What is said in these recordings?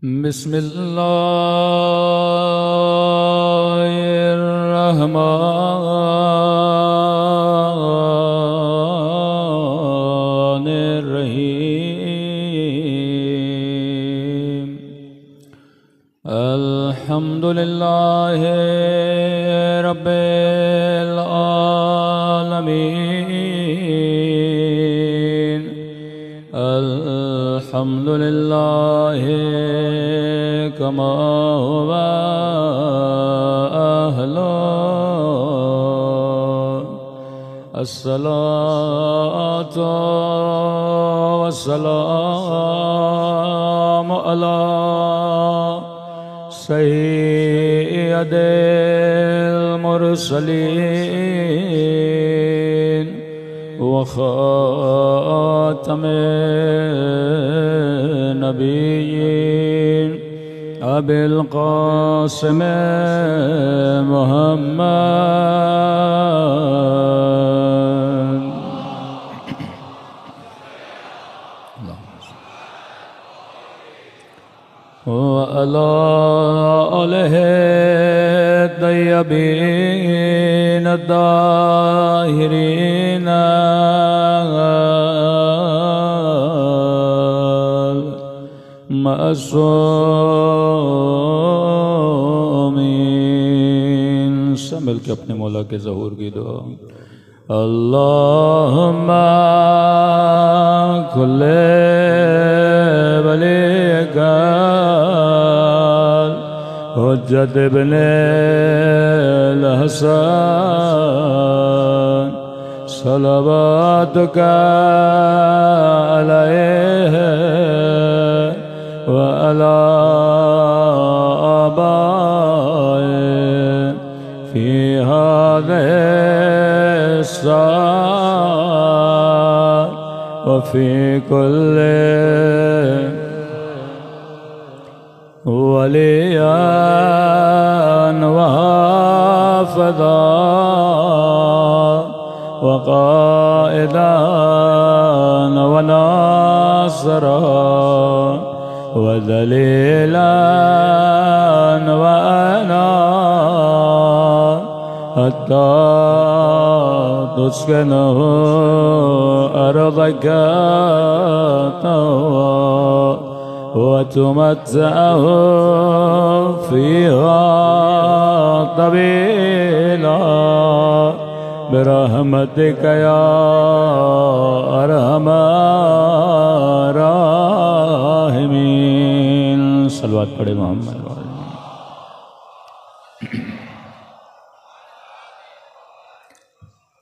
بسم اللہ الرحمن الرحیم الحمد للہ رب العالمین الحمد للہ کما هو أهله الصلاة والسلام على سيد المرسلين وخاتم النبيين أبي القاسم محمد وعلى آله الطيبين الطاهرين معصومین سب مل کے اپنے مولا کے ظہور کی دعا اللہم کل ولیک حجت ابن الحسن صلواتک علیہ وعلى آبائه في هذه الساعة وفي كل وليا وحافظا وقائدا وناصرا وذليلا وأنا حتى تسكنه أرضك طوعا وتمتعه فيها طويلا برحمتك يا أرحم الراحمين صلوات پڑھے محمد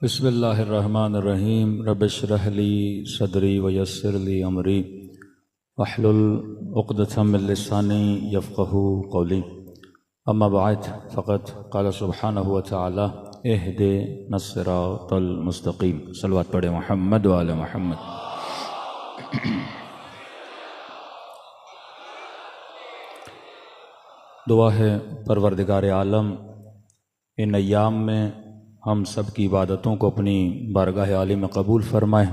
بسم اللہ الرحمن الرحیم رب اشرح لی صدری ویسر لی امری واحلل عقدۃ من لسانی یفقہوا قولی اما بعد فقد قال سبحانہ وتعالی اہدنا الصراط المستقیم صلوات پڑھے محمد وآل محمد دعا ہے پروردگار عالم ان ایام میں ہم سب کی عبادتوں کو اپنی بارگاہ عالی میں قبول فرمائے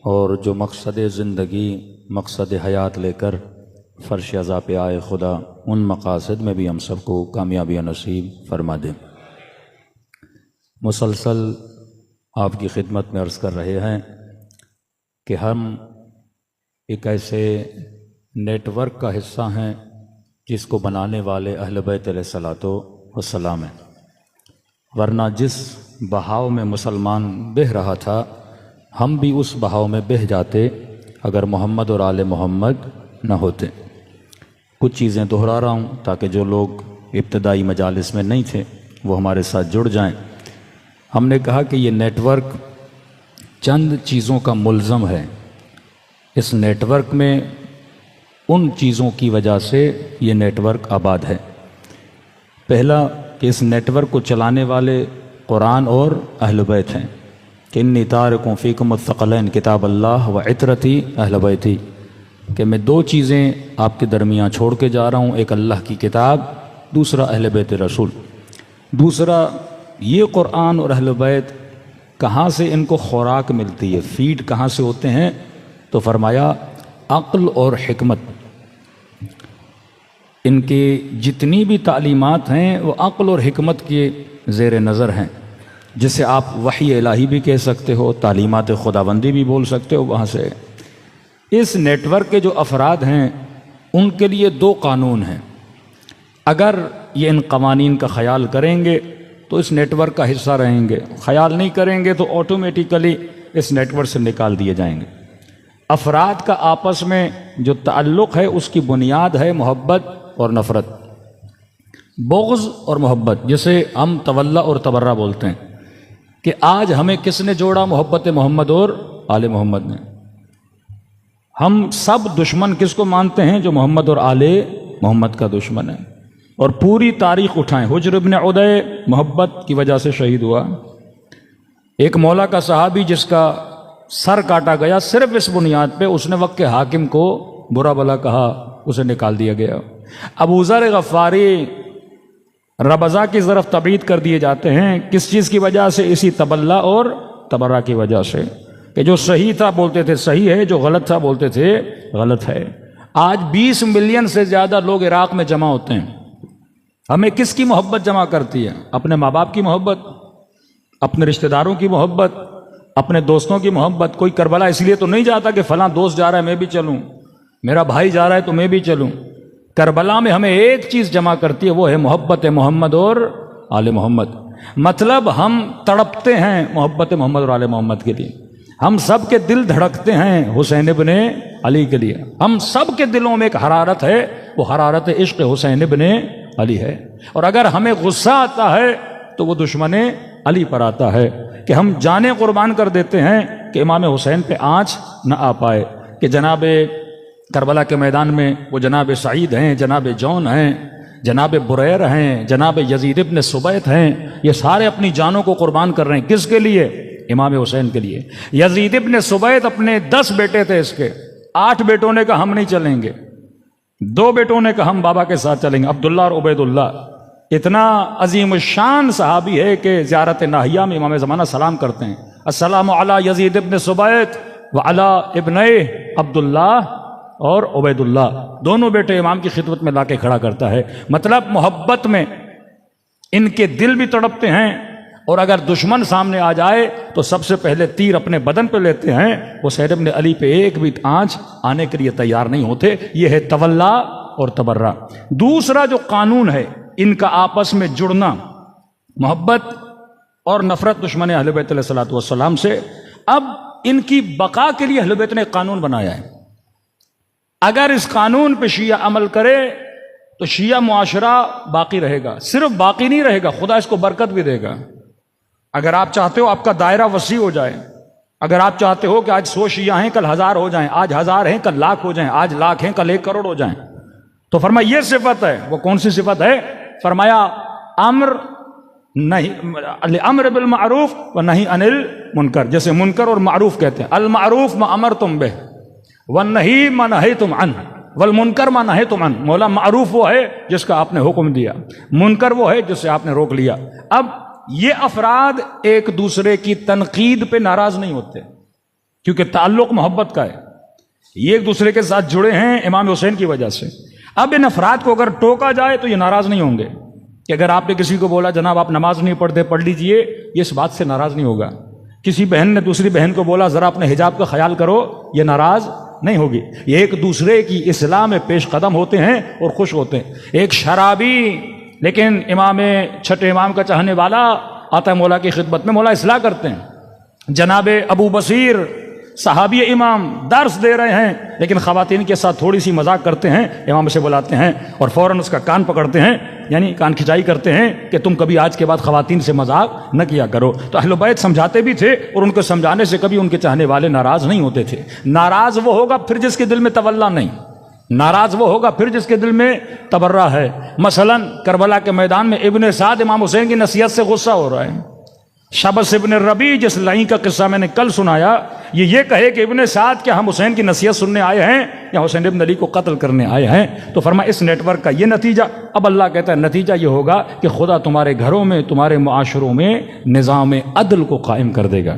اور جو مقصد زندگی مقصد حیات لے کر فرش عزا پہ آئے خدا ان مقاصد میں بھی ہم سب کو کامیابی نصیب فرما دے مسلسل آپ کی خدمت میں عرض کر رہے ہیں کہ ہم ایک ایسے نیٹ ورک کا حصہ ہیں جس کو بنانے والے اہل بیت علیہ الصلوۃ والسلام ہیں ورنہ جس بہاؤ میں مسلمان بہہ رہا تھا ہم بھی اس بہاؤ میں بہہ جاتے اگر محمد اور آل محمد نہ ہوتے کچھ چیزیں دہرا رہا ہوں تاکہ جو لوگ ابتدائی مجالس میں نہیں تھے وہ ہمارے ساتھ جڑ جائیں ہم نے کہا کہ یہ نیٹ ورک چند چیزوں کا ملزم ہے اس نیٹ ورک میں ان چیزوں کی وجہ سے یہ نیٹ ورک آباد ہے پہلا کہ اس نیٹ ورک کو چلانے والے قرآن اور اہل بیت ہیں کہ انی تارکم فیکم الثقلین کتاب اللہ و عطرتی اہل بیتی کہ میں دو چیزیں آپ کے درمیان چھوڑ کے جا رہا ہوں ایک اللہ کی کتاب دوسرا اہل بیت رسول دوسرا یہ قرآن اور اہل بیت کہاں سے ان کو خوراک ملتی ہے فیڈ کہاں سے ہوتے ہیں تو فرمایا عقل اور حکمت ان کی جتنی بھی تعلیمات ہیں وہ عقل اور حکمت کے زیر نظر ہیں، جسے آپ وحی الہی بھی کہہ سکتے ہو، تعلیمات خداوندی بھی بول سکتے ہو وہاں سے۔ اس نیٹ ورک کے جو افراد ہیں ان کے لیے دو قانون ہیں، اگر یہ ان قوانین کا خیال کریں گے تو اس نیٹ ورک کا حصہ رہیں گے، خیال نہیں کریں گے تو آٹومیٹیکلی اس نیٹ ورک سے نکال دیے جائیں گے۔ افراد کا آپس میں جو تعلق ہے اس کی بنیاد ہے محبت اور نفرت، بغض اور محبت، جسے ہم تولا اور تبرہ بولتے ہیں کہ آج ہمیں کس نے جوڑا؟ محبت محمد اور آل محمد نے۔ ہم سب دشمن کس کو مانتے ہیں؟ جو محمد اور آل محمد کا دشمن ہے۔ اور پوری تاریخ اٹھائیں، حجر ابن عدی محبت کی وجہ سے شہید ہوا، ایک مولا کا صحابی جس کا سر کاٹا گیا صرف اس بنیاد پہ اس نے وقت کے حاکم کو برا بھلا کہا، اسے نکال دیا گیا۔ ابو ذر غفاری ربضہ کی طرف تبعید کر دیے جاتے ہیں، کس چیز کی وجہ سے؟ اسی تبلا اور تبرہ کی وجہ سے، کہ جو صحیح تھا بولتے تھے صحیح ہے، جو غلط تھا بولتے تھے غلط ہے۔ آج 20 ملین سے زیادہ لوگ عراق میں جمع ہوتے ہیں، ہمیں کس کی محبت جمع کرتی ہے؟ اپنے ماں باپ کی محبت، اپنے رشتہ داروں کی محبت، اپنے دوستوں کی محبت۔ کوئی کربلا اس لیے تو نہیں جاتا کہ فلاں دوست جا رہا ہے میں بھی چلوں، میرا بھائی جا رہا ہے تو میں بھی چلوں۔ کربلا میں ہمیں ایک چیز جمع کرتی ہے، وہ ہے محبت محمد اور آل محمد۔ مطلب ہم تڑپتے ہیں محبت محمد اور آل محمد کے لیے، ہم سب کے دل دھڑکتے ہیں حسین ابن علی کے لیے، ہم سب کے دلوں میں ایک حرارت ہے، وہ حرارت عشق حسین ابن علی ہے۔ اور اگر ہمیں غصہ آتا ہے تو وہ دشمن علی پر آتا ہے، کہ ہم جانیں قربان کر دیتے ہیں کہ امام حسین پہ آنچ نہ آ پائے، کہ جناب کربلا کے میدان میں وہ جناب سعید ہیں، جناب جون ہیں، جناب بریر ہیں، جناب یزید ابن سبیت ہیں، یہ سارے اپنی جانوں کو قربان کر رہے ہیں، کس کے لیے؟ امام حسین کے لیے۔ یزید ابن سبیت اپنے 10 بیٹے تھے، اس کے 8 بیٹوں نے کہا ہم نہیں چلیں گے، 2 بیٹوں نے کہا ہم بابا کے ساتھ چلیں گے، عبداللہ اور عبید اللہ۔ اتنا عظیم الشان صحابی ہے کہ زیارت ناہیہ میں امام زمانہ سلام کرتے ہیں، السلام علی یزید ابن سبیت وعلی ابنہ عبداللہ اور عبید اللہ، دونوں بیٹے امام کی خدمت میں لا کے کھڑا کرتا ہے۔ مطلب محبت میں ان کے دل بھی تڑپتے ہیں، اور اگر دشمن سامنے آ جائے تو سب سے پہلے تیر اپنے بدن پہ لیتے ہیں، وہ حسین ابن علی پہ ایک بھی آنچ آنے کے لیے تیار نہیں ہوتے۔ یہ ہے تولا اور تبرہ۔ دوسرا جو قانون ہے ان کا آپس میں جڑنا، محبت اور نفرت دشمن اہل بیت علیہ الصلوۃ والسلام سے، اب ان کی بقا کے لیے اہل بیت نے ایک قانون بنایا ہے۔ اگر اس قانون پہ شیعہ عمل کرے تو شیعہ معاشرہ باقی رہے گا، صرف باقی نہیں رہے گا، خدا اس کو برکت بھی دے گا۔ اگر آپ چاہتے ہو آپ کا دائرہ وسیع ہو جائے، اگر آپ چاہتے ہو کہ آج 100 شیعہ ہیں کل 1000 ہو جائیں، آج 1000 ہیں کل 1,00,000 ہو جائیں، آج 1,00,000 ہیں کل 1 کروڑ ہو جائیں، تو فرمایا یہ صفت ہے۔ وہ کون سی صفت ہے؟ فرمایا امر نہیں، امر بالمعروف و نہی عن المنکر، جیسے منکر اور معروف کہتے ہیں، المعروف ما امرتم بہ والنہی ما نہیتم عنہ والمنکر ما نہیتم عنہ۔ مولا معروف وہ ہے جس کا آپ نے حکم دیا، منکر وہ ہے جس سے آپ نے روک لیا۔ اب یہ افراد ایک دوسرے کی تنقید پہ ناراض نہیں ہوتے کیونکہ تعلق محبت کا ہے، یہ ایک دوسرے کے ساتھ جڑے ہیں امام حسین کی وجہ سے۔ اب ان افراد کو اگر ٹوکا جائے تو یہ ناراض نہیں ہوں گے، کہ اگر آپ نے کسی کو بولا جناب آپ نماز نہیں پڑھتے پڑھ لیجئے، یہ اس بات سے ناراض نہیں ہوگا۔ کسی بہن نے دوسری بہن کو بولا ذرا اپنے حجاب کا خیال کرو، یہ ناراض نہیں ہوگی۔ یہ ایک دوسرے کی اصلاح میں پیش قدم ہوتے ہیں اور خوش ہوتے ہیں۔ ایک شرابی لیکن امام چھٹے امام کا چاہنے والا آتا ہے مولا کی خدمت میں، مولا اصلاح کرتے ہیں۔ جناب ابو بصیر صحابی امام درس دے رہے ہیں لیکن خواتین کے ساتھ تھوڑی سی مذاق کرتے ہیں، امام سے بلاتے ہیں اور فوراً اس کا کان پکڑتے ہیں، یعنی کان کھچائی کرتے ہیں کہ تم کبھی آج کے بعد خواتین سے مذاق نہ کیا کرو۔ تو اہل بیت سمجھاتے بھی تھے اور ان کو سمجھانے سے کبھی ان کے چاہنے والے ناراض نہیں ہوتے تھے۔ ناراض وہ ہوگا پھر جس کے دل میں تولا نہیں، ناراض وہ ہوگا پھر جس کے دل میں تبرہ ہے۔ مثلا کربلا کے میدان میں ابن سعد امام حسین کی نصیحت سے غصہ ہو رہا ہے۔ شبس ابن ربیع جس لائن کا قصہ میں نے کل سنایا، یہ کہے کہ ابن سعد کیا ہم حسین کی نصیحت سننے آئے ہیں یا حسین ابن علی کو قتل کرنے آئے ہیں؟ تو فرمایا اس نیٹ ورک کا یہ نتیجہ، اب اللہ کہتا ہے نتیجہ یہ ہوگا کہ خدا تمہارے گھروں میں تمہارے معاشروں میں نظام عدل کو قائم کر دے گا۔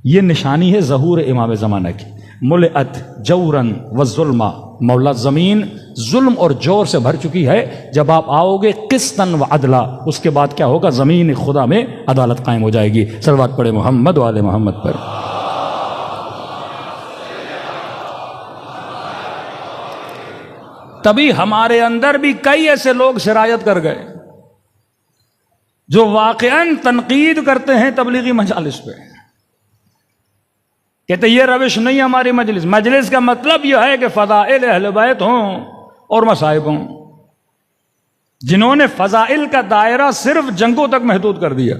یہ نشانی ہے ظہور امام زمانہ کی۔ ملئت جورن و ظلما، مولا زمین ظلم اور جور سے بھر چکی ہے، جب آپ آؤ گے قسطن و عدلا، اس کے بعد کیا ہوگا؟ زمین خدا میں عدالت قائم ہو جائے گی۔ صلوات پڑھے محمد و آل محمد پر۔ تبھی ہمارے اندر بھی کئی ایسے لوگ سرایت کر گئے جو واقعاً تنقید کرتے ہیں تبلیغی مجالس پہ، کہتے یہ روش نہیں ہماری مجلس۔ مجلس کا مطلب یہ ہے کہ فضائل اہل بیت ہوں اور مصائب ہوں۔ جنہوں نے فضائل کا دائرہ صرف جنگوں تک محدود کر دیا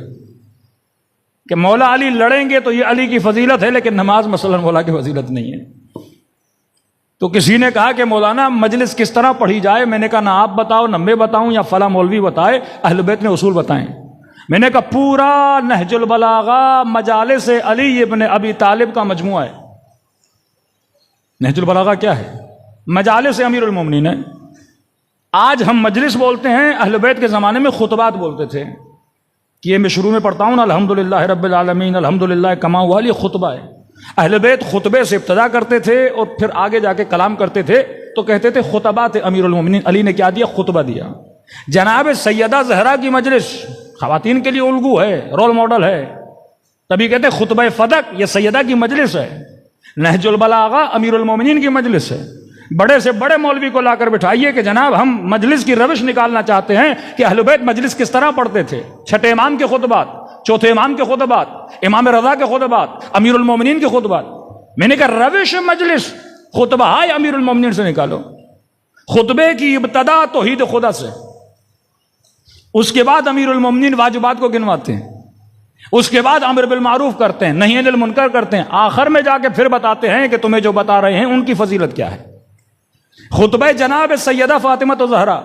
کہ مولا علی لڑیں گے تو یہ علی کی فضیلت ہے، لیکن نماز مثلا مولا کی فضیلت نہیں ہے۔ تو کسی نے کہا کہ مولانا مجلس کس طرح پڑھی جائے؟ میں نے کہا نہ آپ بتاؤ نہ میں بتاؤں یا فلاں مولوی بتائے، اہل بیت نے اصول بتائیں۔ میں نے کہا پورا نہج البلاغہ مجالس علی ابن ابی طالب کا مجموعہ ہے۔ نہج البلاغہ کیا ہے؟ مجالس امیر المومنین ہے۔ آج ہم مجلس بولتے ہیں، اہل بیت کے زمانے میں خطبات بولتے تھے کہ یہ میں شروع میں پڑھتا ہوں نا الحمدللہ رب العالمین الحمدللہ کما ہوا، یہ خطبہ ہے۔ اہل بیت خطبے سے ابتدا کرتے تھے اور پھر آگے جا کے کلام کرتے تھے تو کہتے تھے خطبات امیر المومنین۔ علی نے کیا دیا؟ خطبہ دیا۔ جناب سیدہ زہرا کی مجلس خواتین کے لیے الگو ہے، رول ماڈل ہے، تبھی کہتے خطبہ فدق یہ سیدہ کی مجلس ہے۔ نہج البلاغہ امیر المومنین کی مجلس ہے۔ بڑے سے بڑے مولوی کو لا کر بٹھائیے کہ جناب ہم مجلس کی روش نکالنا چاہتے ہیں کہ اہل بیت مجلس کس طرح پڑھتے تھے۔ چھٹے امام کے خطبات، چوتھے امام کے خطبات، امام رضا کے خطبات، امیر المومنین کے خطبات۔ میں نے کہا روش مجلس خطبہ ہے امیر المومنین سے نکالو۔ خطبے کی ابتدا توحید خدا سے، اس کے بعد امیر المومنین واجبات کو گنواتے ہیں، اس کے بعد امر بالمعروف کرتے ہیں، نہی عن المنکر کرتے ہیں، آخر میں جا کے پھر بتاتے ہیں کہ تمہیں جو بتا رہے ہیں ان کی فضیلت کیا ہے۔ خطبہ جناب سیدہ فاطمہ زہرا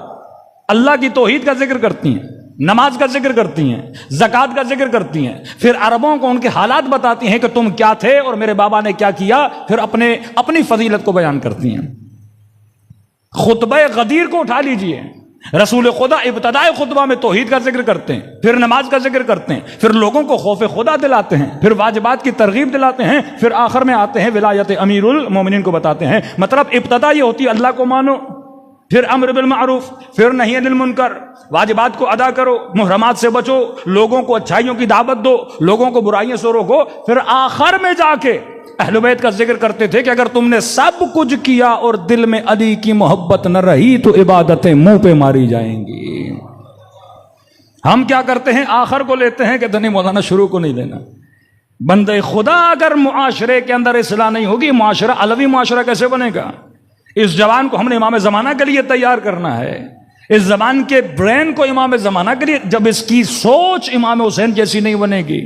اللہ کی توحید کا ذکر کرتی ہیں، نماز کا ذکر کرتی ہیں، زکوٰۃ کا ذکر کرتی ہیں، پھر عربوں کو ان کے حالات بتاتی ہیں کہ تم کیا تھے اور میرے بابا نے کیا کیا، پھر اپنی فضیلت کو بیان کرتی ہیں۔ خطبہ غدیر کو اٹھا لیجئے، رسول خدا ابتدائے خطبہ میں توحید کا ذکر کرتے ہیں، پھر نماز کا ذکر کرتے ہیں، پھر لوگوں کو خوف خدا دلاتے ہیں، پھر واجبات کی ترغیب دلاتے ہیں، پھر آخر میں آتے ہیں ولایت امیر المومنین کو بتاتے ہیں۔ مطلب ابتدا یہ ہوتی ہے اللہ کو مانو، پھر امر بالمعروف، پھر نہی عن المنکر، واجبات کو ادا کرو، محرمات سے بچو، لوگوں کو اچھائیوں کی دعوت دو، لوگوں کو برائیوں سے روکو، پھر آخر میں جا کے اہل بیت کا ذکر کرتے تھے کہ اگر تم نے سب کچھ کیا اور دل میں علی کی محبت نہ رہی تو عبادتیں منہ پہ ماری جائیں گی۔ ہم کیا کرتے ہیں؟ آخر کو لیتے ہیں کہ نہیں مولانا شروع کو نہیں لینا۔ بندے خدا اگر معاشرے کے اندر اصلاح نہیں ہوگی، معاشرہ علوی معاشرہ کیسے بنے گا؟ اس جوان کو ہم نے امام زمانہ کے لیے تیار کرنا ہے، اس زبان کے برین کو امام زمانہ کے لیے۔ جب اس کی سوچ امام حسین جیسی نہیں بنے گی،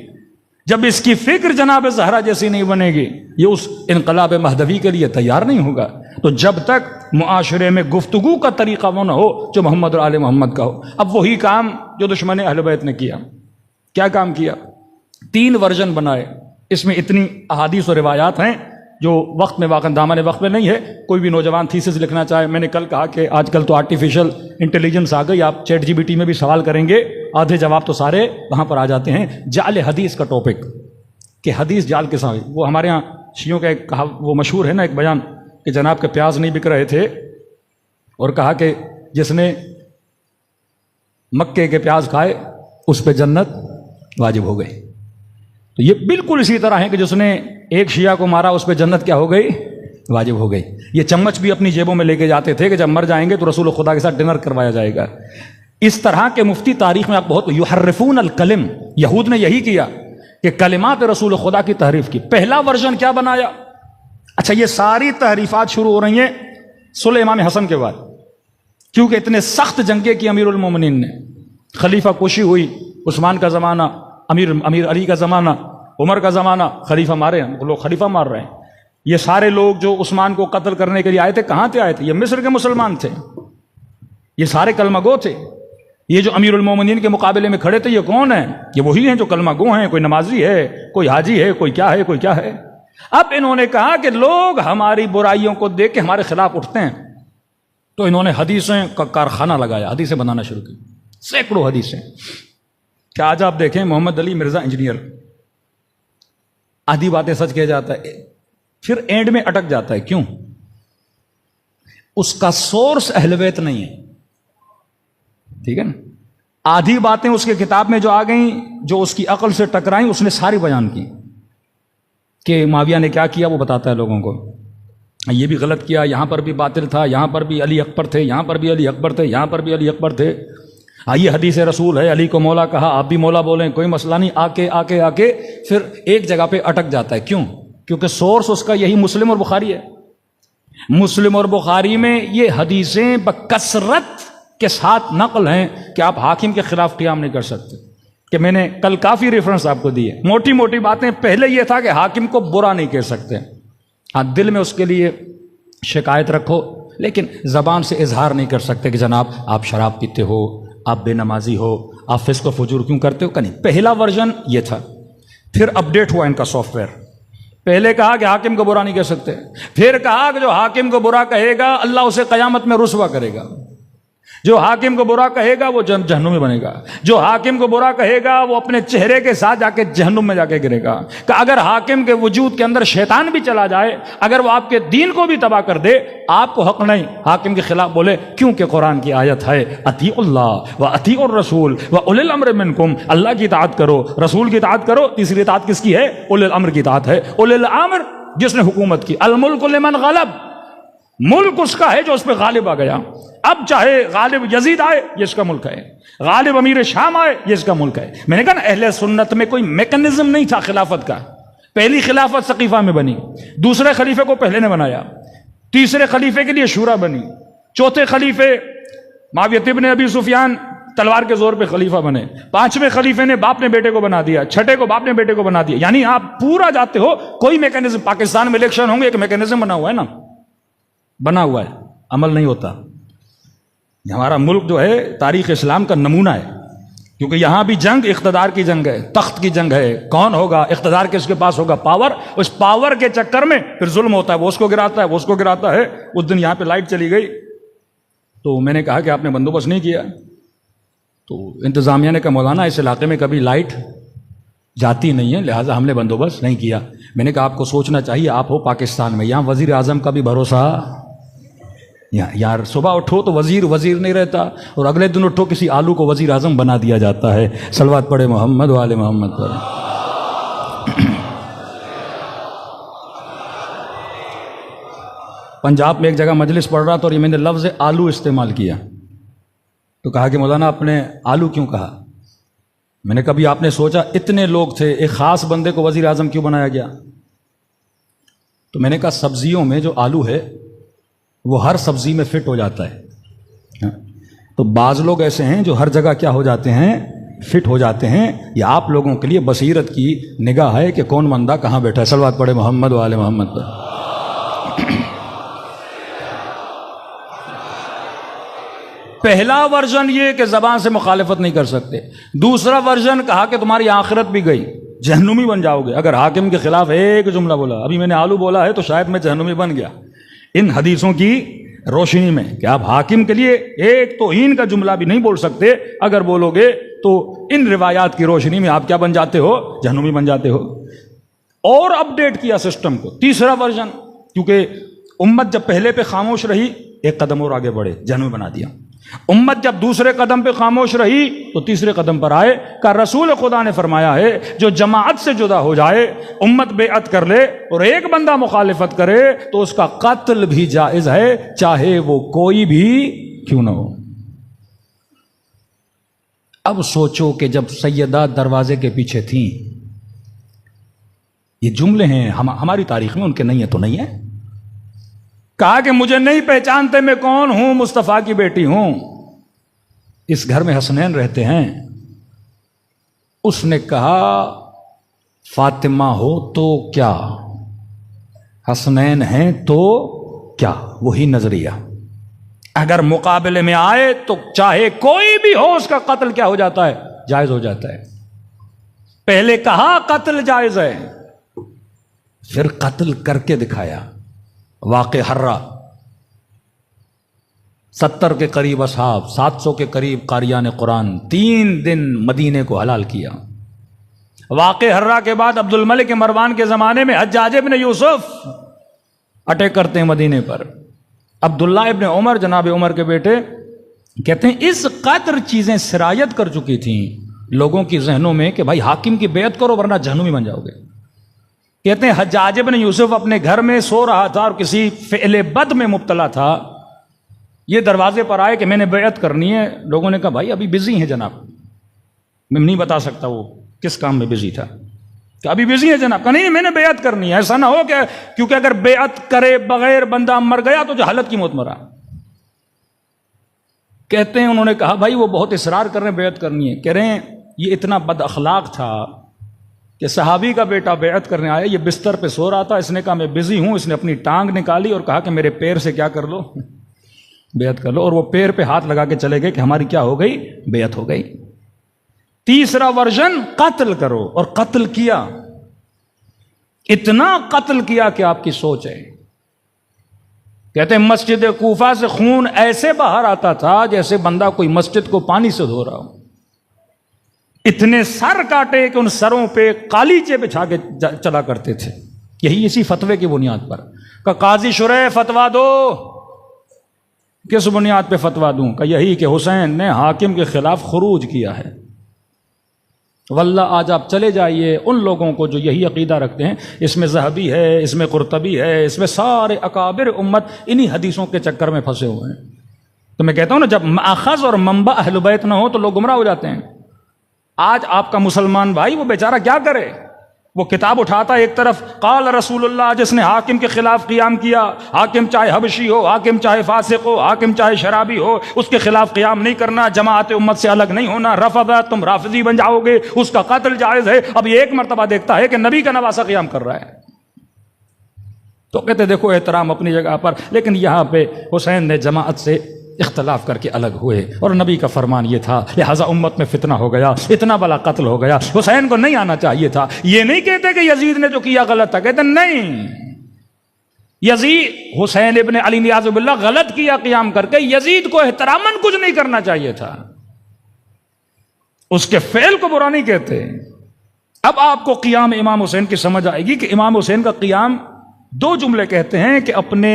جب اس کی فکر جناب زہرا جیسی نہیں بنے گی، یہ اس انقلاب مہدوی کے لیے تیار نہیں ہوگا۔ تو جب تک معاشرے میں گفتگو کا طریقہ وہ نہ ہو جو محمد اور آل محمد کا ہو۔ اب وہی کام جو دشمن اہل بیت نے کیا، کیا کام کیا؟ 3 ورژن بنائے۔ اس میں اتنی احادیث اور روایات ہیں جو وقت میں واقع دامن وقت میں نہیں ہے۔ کوئی بھی نوجوان تھیسس لکھنا چاہے، میں نے کل کہا کہ آج کل تو آرٹیفیشل انٹیلیجنس آ گئی، آپ چیٹ جی پی ٹی میں بھی سوال کریں گے، آدھے جواب تو سارے وہاں پر آ جاتے ہیں۔ جعل حدیث کا ٹاپک کہ حدیث جال کے ساتھ، وہ ہمارے ہاں شیعوں کا ایک وہ مشہور ہے نا ایک بیان کہ جناب کے پیاز نہیں بک رہے تھے اور کہا کہ جس نے مکے کے پیاز کھائے اس پہ جنت واجب ہو گئی۔ تو یہ بالکل اسی طرح ہے کہ جس نے ایک شیعہ کو مارا اس پہ جنت کیا ہو گئی؟ واجب ہو گئی۔ یہ چمچ بھی اپنی جیبوں میں لے کے جاتے تھے کہ جب مر جائیں گے تو رسول خدا کے ساتھ ڈنر کروایا جائے گا۔ اس طرح کے مفتی تاریخ میں آپ بہت یحرفون الکلم، یہود نے یہی کیا کہ کلمات رسول خدا کی تحریف کی۔ پہلا ورژن کیا بنایا؟ اچھا یہ ساری تحریفات شروع ہو رہی ہیں صلح امام حسن کے بعد، کیونکہ اتنے سخت جنگیں کی امیر المومنین نے، خلیفہ کشی ہوئی، عثمان کا زمانہ، امیر علی کا زمانہ، عمر کا زمانہ، خلیفہ مارے ہیں لوگ، خلیفہ مار رہے ہیں۔ یہ سارے لوگ جو عثمان کو قتل کرنے کے لیے آئے تھے کہاں سے آئے تھے؟ یہ مصر کے مسلمان تھے، یہ سارے کلمہ گو تھے۔ یہ جو امیر المومنین کے مقابلے میں کھڑے تھے یہ کون ہیں؟ یہ وہی ہیں جو کلمہ گو ہیں، کوئی نمازی ہے، کوئی حاجی ہے، کوئی کیا ہے، کوئی کیا ہے۔ اب انہوں نے کہا کہ لوگ ہماری برائیوں کو دیکھ کے ہمارے خلاف اٹھتے ہیں، تو انہوں نے حدیثیں کا کارخانہ لگایا، حدیثیں بنانا شروع کی، سینکڑوں حدیثیں۔ کیا آج آپ دیکھیں محمد علی مرزا انجینئر، آدھی باتیں سچ کہہ جاتا ہے، پھر اینڈ میں اٹک جاتا ہے. کیوں؟ اس کا سورس اہل بیت نہیں ہے. ٹھیک ہے نا. آدھی باتیں اس کے کتاب میں جو آ گئیں، جو اس کی عقل سے ٹکرائیں، اس نے ساری بیان کی کہ معاویہ نے کیا کیا، وہ بتاتا ہے لوگوں کو. یہ بھی غلط کیا، یہاں پر بھی باطل تھا، یہاں پر بھی علی اکبر تھے، یہاں پر بھی علی اکبر تھے، یہاں پر بھی علی اکبر تھے. یہ حدیث رسول ہے، علی کو مولا کہا، آپ بھی مولا بولیں، کوئی مسئلہ نہیں. آ کے پھر ایک جگہ پہ اٹک جاتا ہے. کیوں؟ کیونکہ سورس اس کا یہی مسلم اور بخاری ہے. مسلم اور بخاری میں یہ حدیثیں بکثرت کے ساتھ نقل ہیں کہ آپ حاکم کے خلاف قیام نہیں کر سکتے. کہ میں نے کل کافی ریفرنس آپ کو دیے. موٹی موٹی باتیں. پہلے یہ تھا کہ حاکم کو برا نہیں کہہ سکتے، ہاں دل میں اس کے لیے شکایت رکھو، لیکن زبان سے اظہار نہیں کر سکتے کہ جناب آپ شراب پیتے ہو، آپ بے نمازی ہو، آپ فسق و فجور کیوں کرتے ہو. کہ نہیں. پہلا ورژن یہ تھا. پھر اپڈیٹ ہوا ان کا سافٹ ویئر. پہلے کہا کہ حاکم کو برا نہیں کہہ سکتے، پھر کہا کہ جو حاکم کو برا کہے گا اللہ اسے قیامت میں رسوا کرے گا. جو حاکم کو برا کہے گا وہ جہنم میں بنے گا. جو حاکم کو برا کہے گا وہ اپنے چہرے کے ساتھ جا کے جہنم میں جا کے گرے گا. کہ اگر حاکم کے وجود کے اندر شیطان بھی چلا جائے، اگر وہ آپ کے دین کو بھی تباہ کر دے، آپ کو حق نہیں حاکم کے خلاف بولے. کیونکہ قرآن کی آیت ہے اطیعوا اللہ و اطیعوا الرسول و اولی الامر منکم. اللہ کی اطاعت کرو، رسول کی اطاعت کرو. تیسری اطاعت کس کی ہے؟ اولی الامر کی اطاعت ہے. اولی الامر جس نے حکومت کی. الملک لمن غلب، ملک اس کا ہے جو اس پہ غالب آ گیا. اب چاہے غالب یزید آئے، یہ اس کا ملک ہے. غالب امیر شام آئے، یہ اس کا ملک ہے. میں نے کہا نا اہل سنت میں کوئی میکنزم نہیں تھا خلافت کا. پہلی خلافت ثقیفہ میں بنی، دوسرے خلیفے کو پہلے نے بنایا، تیسرے خلیفے کے لیے شورا بنی، چوتھے خلیفے معاویہ ابن ابی سفیان تلوار کے زور پہ خلیفہ بنے، پانچویں خلیفے نے باپ نے بیٹے کو بنا دیا، چھٹے کو باپ نے بیٹے کو بنا دیا. یعنی آپ پورا جاتے ہو. کوئی میکنزم. پاکستان میں الیکشن ہوں گے، ایک میکنزم بنا ہوا ہے نا، بنا ہوا ہے، عمل نہیں ہوتا. ہمارا ملک جو ہے تاریخ اسلام کا نمونہ ہے. کیونکہ یہاں بھی جنگ اقتدار کی جنگ ہے، تخت کی جنگ ہے. کون ہوگا اقتدار، کس کے پاس ہوگا پاور. اس پاور کے چکر میں پھر ظلم ہوتا ہے. وہ اس کو گراتا ہے، وہ اس کو گراتا ہے. اس دن یہاں پہ لائٹ چلی گئی تو میں نے کہا کہ آپ نے بندوبست نہیں کیا. تو انتظامیہ نے کہا مولانا اس علاقے میں کبھی لائٹ جاتی نہیں ہے، لہٰذا ہم نے بندوبست نہیں کیا. میں نے کہا آپ کو سوچنا چاہیے، آپ ہو پاکستان میں، یہاں وزیر اعظم کا بھی بھروسہ. یار صبح اٹھو تو وزیر نہیں رہتا، اور اگلے دن اٹھو کسی آلو کو وزیر اعظم بنا دیا جاتا ہے. صلوات پڑھے محمد والے محمد پر. پنجاب میں ایک جگہ مجلس پڑھ رہا تھا اور یہ میں نے لفظ آلو استعمال کیا تو کہا کہ مولانا آپ نے آلو کیوں کہا. میں نے کبھی آپ نے سوچا اتنے لوگ تھے، ایک خاص بندے کو وزیر اعظم کیوں بنایا گیا. تو میں نے کہا سبزیوں میں جو آلو ہے وہ ہر سبزی میں فٹ ہو جاتا ہے. تو بعض لوگ ایسے ہیں جو ہر جگہ کیا ہو جاتے ہیں، فٹ ہو جاتے ہیں. یہ آپ لوگوں کے لیے بصیرت کی نگاہ ہے کہ کون بندہ کہاں بیٹھا ہے. صلوات پڑھے محمد والے محمد پر. پہلا ورژن یہ کہ زبان سے مخالفت نہیں کر سکتے. دوسرا ورژن کہا کہ تمہاری آخرت بھی گئی، جہنمی بن جاؤ گے اگر حاکم کے خلاف ایک جملہ بولا. ابھی میں نے آلو بولا ہے تو شاید میں جہنمی بن گیا. ان حدیثوں کی روشنی میں کہ آپ حاکم کے لیے ایک توہین کا جملہ بھی نہیں بول سکتے، اگر بولو گے تو ان روایات کی روشنی میں آپ کیا بن جاتے ہو، جہنمی بن جاتے ہو. اور اپڈیٹ کیا سسٹم کو. تیسرا ورژن، کیونکہ امت جب پہلے پہ خاموش رہی ایک قدم اور آگے بڑھے، جہنمی بنا دیا. امت جب دوسرے قدم پہ خاموش رہی تو تیسرے قدم پر آئے. کہ رسول خدا نے فرمایا ہے جو جماعت سے جدا ہو جائے، امت بیعت کر لے اور ایک بندہ مخالفت کرے تو اس کا قتل بھی جائز ہے، چاہے وہ کوئی بھی کیوں نہ ہو. اب سوچو کہ جب سیدہ دروازے کے پیچھے تھیں، یہ جملے ہیں ہماری تاریخ میں، ان کے نہیں ہے تو نہیں ہے. کہا کہ مجھے نہیں پہچانتے میں کون ہوں، مصطفیٰ کی بیٹی ہوں. اس گھر میں حسنین رہتے ہیں. اس نے کہا فاطمہ ہو تو کیا، حسنین ہیں تو کیا. وہی نظریہ اگر مقابلے میں آئے تو چاہے کوئی بھی ہو اس کا قتل کیا ہو جاتا ہے، جائز ہو جاتا ہے. پہلے کہا قتل جائز ہے، پھر قتل کر کے دکھایا. واقع حرہ 70 کے قریب اصحاب، 700 کے قریب قاریان قرآن 3 دن مدینے کو حلال کیا. واقع حرہ کے بعد عبد الملک مروان کے زمانے میں حجاج ابن یوسف اٹیک کرتے ہیں مدینے پر. عبداللہ ابن عمر جناب عمر کے بیٹے کہتے ہیں اس قدر چیزیں سرایت کر چکی تھیں لوگوں کی ذہنوں میں کہ بھائی حاکم کی بیعت کرو ورنہ جہنمی بن جاؤ گے. کہتے ہیں حجاج بن یوسف اپنے گھر میں سو رہا تھا اور کسی فعل بد میں مبتلا تھا. یہ دروازے پر آئے کہ میں نے بیعت کرنی ہے. لوگوں نے کہا بھائی ابھی بزی ہیں جناب. میں نہیں بتا سکتا وہ کس کام میں بزی تھا. کہ ابھی بزی ہے جناب. کہ نہیں میں نے بیعت کرنی ہے. ایسا نہ ہو کہ کیونکہ اگر بیعت کرے بغیر بندہ مر گیا تو جہالت کی موت مرا. کہتے ہیں انہوں نے کہا بھائی وہ بہت اصرار کر رہے ہیں بیعت کرنی ہے. کہہ رہے ہیں یہ اتنا بد اخلاق تھا کہ صحابی کا بیٹا بیعت کرنے آیا, یہ بستر پہ سو رہا تھا, اس نے کہا میں بزی ہوں. اس نے اپنی ٹانگ نکالی اور کہا کہ میرے پیر سے کیا کر لو, بیعت کر لو. اور وہ پیر پہ ہاتھ لگا کے چلے گئے کہ ہماری کیا ہو گئی, بیعت ہو گئی. تیسرا ورژن قتل کرو, اور قتل کیا. اتنا قتل کیا کہ آپ کی سوچ ہے. کہتے ہیں مسجد کوفہ سے خون ایسے باہر آتا تھا جیسے بندہ کوئی مسجد کو پانی سے دھو رہا ہو. اتنے سر کاٹے کہ ان سروں پہ قالیچے بچھا کے چلا کرتے تھے. یہی اسی فتوے کی بنیاد پر کہ قاضی شرح فتوا دو. کس بنیاد پہ فتوا دوں؟ کہ یہی کہ حسین نے حاکم کے خلاف خروج کیا ہے. واللہ آج آپ چلے جائیے ان لوگوں کو جو یہی عقیدہ رکھتے ہیں, اس میں ذہبی ہے, اس میں قرطبی ہے, اس میں سارے اکابر امت انہی حدیثوں کے چکر میں پھنسے ہوئے ہیں. تو میں کہتا ہوں نا, جب ماخذ اور منبع اہل بیت نہ ہو تو لوگ گمراہ ہو جاتے ہیں. آج آپ کا مسلمان بھائی وہ بیچارہ کیا کرے؟ وہ کتاب اٹھاتا ہے ایک طرف قال رسول اللہ, جس نے حاکم کے خلاف قیام کیا, حاکم چاہے حبشی ہو, حاکم چاہے فاسق ہو, حاکم چاہے شرابی ہو, اس کے خلاف قیام نہیں کرنا, جماعت امت سے الگ نہیں ہونا, رفضہ تم رافضی بن جاؤ گے, اس کا قتل جائز ہے. اب یہ ایک مرتبہ دیکھتا ہے کہ نبی کا نواسہ قیام کر رہا ہے تو کہتے دیکھو احترام اپنی جگہ پر, لیکن یہاں پہ حسین نے جماعت سے اختلاف کر کے الگ ہوئے, اور نبی کا فرمان یہ تھا لہذا امت میں فتنہ ہو گیا, اتنا بڑا قتل ہو گیا. حسین کو نہیں آنا چاہیے تھا. یہ نہیں کہتے کہ یزید نے جو کیا غلط تھا, کہتے نہیں, یزید حسین ابن علی نیاز باللہ غلط کیا قیام کر کے, یزید کو احتراماً کچھ نہیں کرنا چاہیے تھا. اس کے فعل کو برا نہیں کہتے. اب آپ کو قیام امام حسین کی سمجھ آئے گی کہ امام حسین کا قیام دو جملے کہتے ہیں کہ اپنے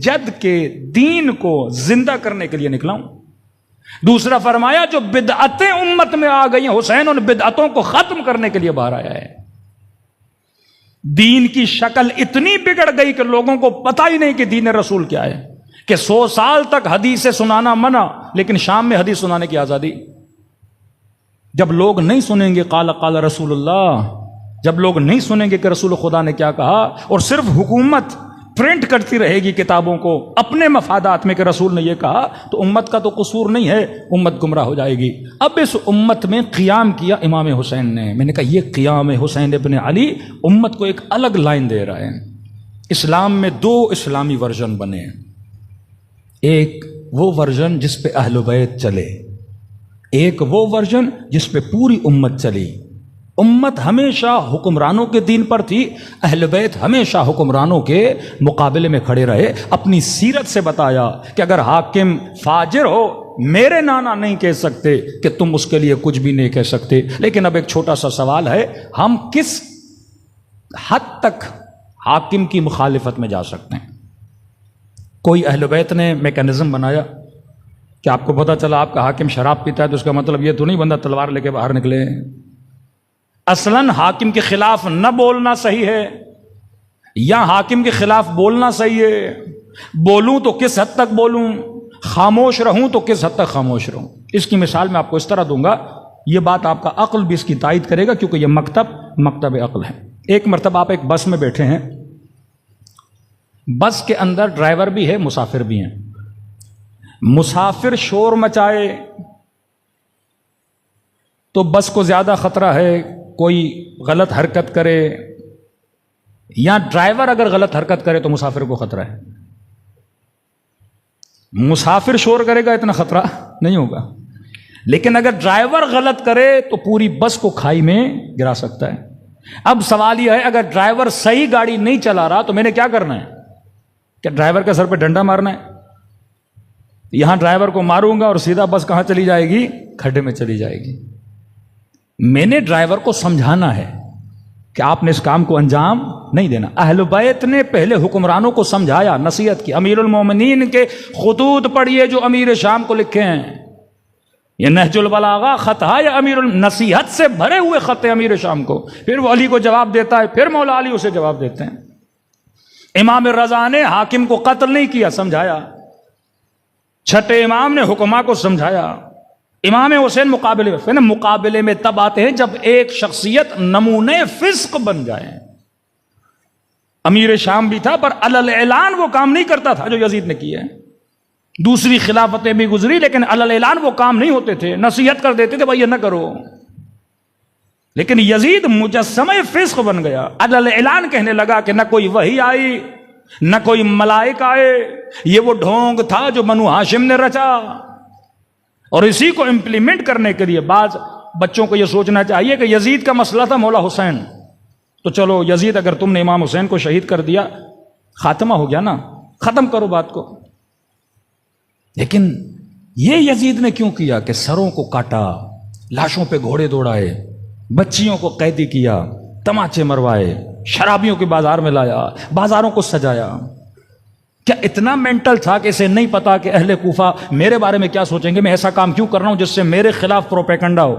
جد کے دین کو زندہ کرنے کے لیے نکلا ہوں. دوسرا فرمایا جو بدعتیں امت میں آ گئی ہیں, حسین ان بدعتوں کو ختم کرنے کے لیے باہر آیا ہے. دین کی شکل اتنی بگڑ گئی کہ لوگوں کو پتہ ہی نہیں کہ دین رسول کیا ہے, کہ 100 سال تک حدیث سنانا منع, لیکن شام میں حدیث سنانے کی آزادی. جب لوگ نہیں سنیں گے قال قال رسول اللہ, جب لوگ نہیں سنیں گے کہ رسول خدا نے کیا کہا, اور صرف حکومت پرنٹ کرتی رہے گی کتابوں کو اپنے مفادات میں کہ رسول نے یہ کہا, تو امت کا تو قصور نہیں ہے, امت گمراہ ہو جائے گی. اب اس امت میں قیام کیا امام حسین نے. میں نے کہا یہ قیام حسین ابن علی امت کو ایک الگ لائن دے رہا ہے. اسلام میں 2 اسلامی ورژن بنے. ایک وہ ورژن جس پہ اہل بیت چلے, ایک وہ ورژن جس پہ پوری امت چلی. امت ہمیشہ حکمرانوں کے دین پر تھی, اہل بیت ہمیشہ حکمرانوں کے مقابلے میں کھڑے رہے. اپنی سیرت سے بتایا کہ اگر حاکم فاجر ہو میرے نانا نہیں کہہ سکتے کہ تم اس کے لیے کچھ بھی نہیں کہہ سکتے. لیکن اب ایک چھوٹا سا سوال ہے, ہم کس حد تک حاکم کی مخالفت میں جا سکتے ہیں؟ کوئی اہل بیت نے میکینزم بنایا کہ آپ کو پتہ چلا آپ کا حاکم شراب پیتا ہے تو اس کا مطلب یہ تو نہیں بندہ تلوار لے کے باہر نکلے. اصلاً حاکم کے خلاف نہ بولنا صحیح ہے یا حاکم کے خلاف بولنا صحیح ہے؟ بولوں تو کس حد تک بولوں, خاموش رہوں تو کس حد تک خاموش رہوں؟ اس کی مثال میں آپ کو اس طرح دوں گا, یہ بات آپ کا عقل بھی اس کی تائید کرے گا کیونکہ یہ مکتب عقل ہے. ایک مرتبہ آپ ایک بس میں بیٹھے ہیں, بس کے اندر ڈرائیور بھی ہے, مسافر بھی ہیں. مسافر شور مچائے تو بس کو زیادہ خطرہ ہے کوئی غلط حرکت کرے, یا ڈرائیور اگر غلط حرکت کرے تو مسافر کو خطرہ ہے؟ مسافر شور کرے گا اتنا خطرہ نہیں ہوگا, لیکن اگر ڈرائیور غلط کرے تو پوری بس کو کھائی میں گرا سکتا ہے. اب سوال یہ ہے اگر ڈرائیور صحیح گاڑی نہیں چلا رہا تو میں نے کیا کرنا ہے؟ کہ ڈرائیور کے سر پہ ڈنڈا مارنا ہے؟ یہاں ڈرائیور کو ماروں گا اور سیدھا بس کہاں چلی جائے گی؟ کھڈے میں چلی جائے گی. میں نے ڈرائیور کو سمجھانا ہے کہ آپ نے اس کام کو انجام نہیں دینا. اہل بیت نے پہلے حکمرانوں کو سمجھایا, نصیحت کی. امیر المومنین کے خطوط پڑھیے جو امیر شام کو لکھے ہیں, یہ نہج البلاغہ خط ہے یا امیر نصیحت سے بھرے ہوئے خط ہے امیر شام کو. پھر وہ علی کو جواب دیتا ہے, پھر مولا علی اسے جواب دیتے ہیں. امام رضا نے حاکم کو قتل نہیں کیا, سمجھایا. چھٹے امام نے حکما کو سمجھایا. امام حسین مقابلے میں تب آتے ہیں جب ایک شخصیت نمونے فسق بن جائے. امیر شام بھی تھا پر علل اعلان وہ کام نہیں کرتا تھا جو یزید نے کیا ہے. دوسری خلافتیں بھی گزری لیکن علل اعلان وہ کام نہیں ہوتے تھے, نصیحت کر دیتے تھے بھائی یہ نہ کرو. لیکن یزید مجسمہ فسق بن گیا, علل اعلان کہنے لگا کہ نہ کوئی وحی آئی نہ کوئی ملائک آئے, یہ وہ ڈھونگ تھا جو بنو ہاشم نے رچا. اور اسی کو امپلیمنٹ کرنے کے لیے بعض بچوں کو یہ سوچنا چاہیے کہ یزید کا مسئلہ تھا مولا حسین, تو چلو یزید اگر تم نے امام حسین کو شہید کر دیا خاتمہ ہو گیا نا, ختم کرو بات کو. لیکن یہ یزید نے کیوں کیا کہ سروں کو کاٹا, لاشوں پہ گھوڑے دوڑائے, بچیوں کو قیدی کیا, تماچے مروائے, شرابیوں کے بازار میں لایا, بازاروں کو سجایا. کیا اتنا مینٹل تھا کہ اسے نہیں پتا کہ اہل کوفہ میرے بارے میں کیا سوچیں گے, میں ایسا کام کیوں کر رہا ہوں جس سے میرے خلاف پروپیگنڈا ہو,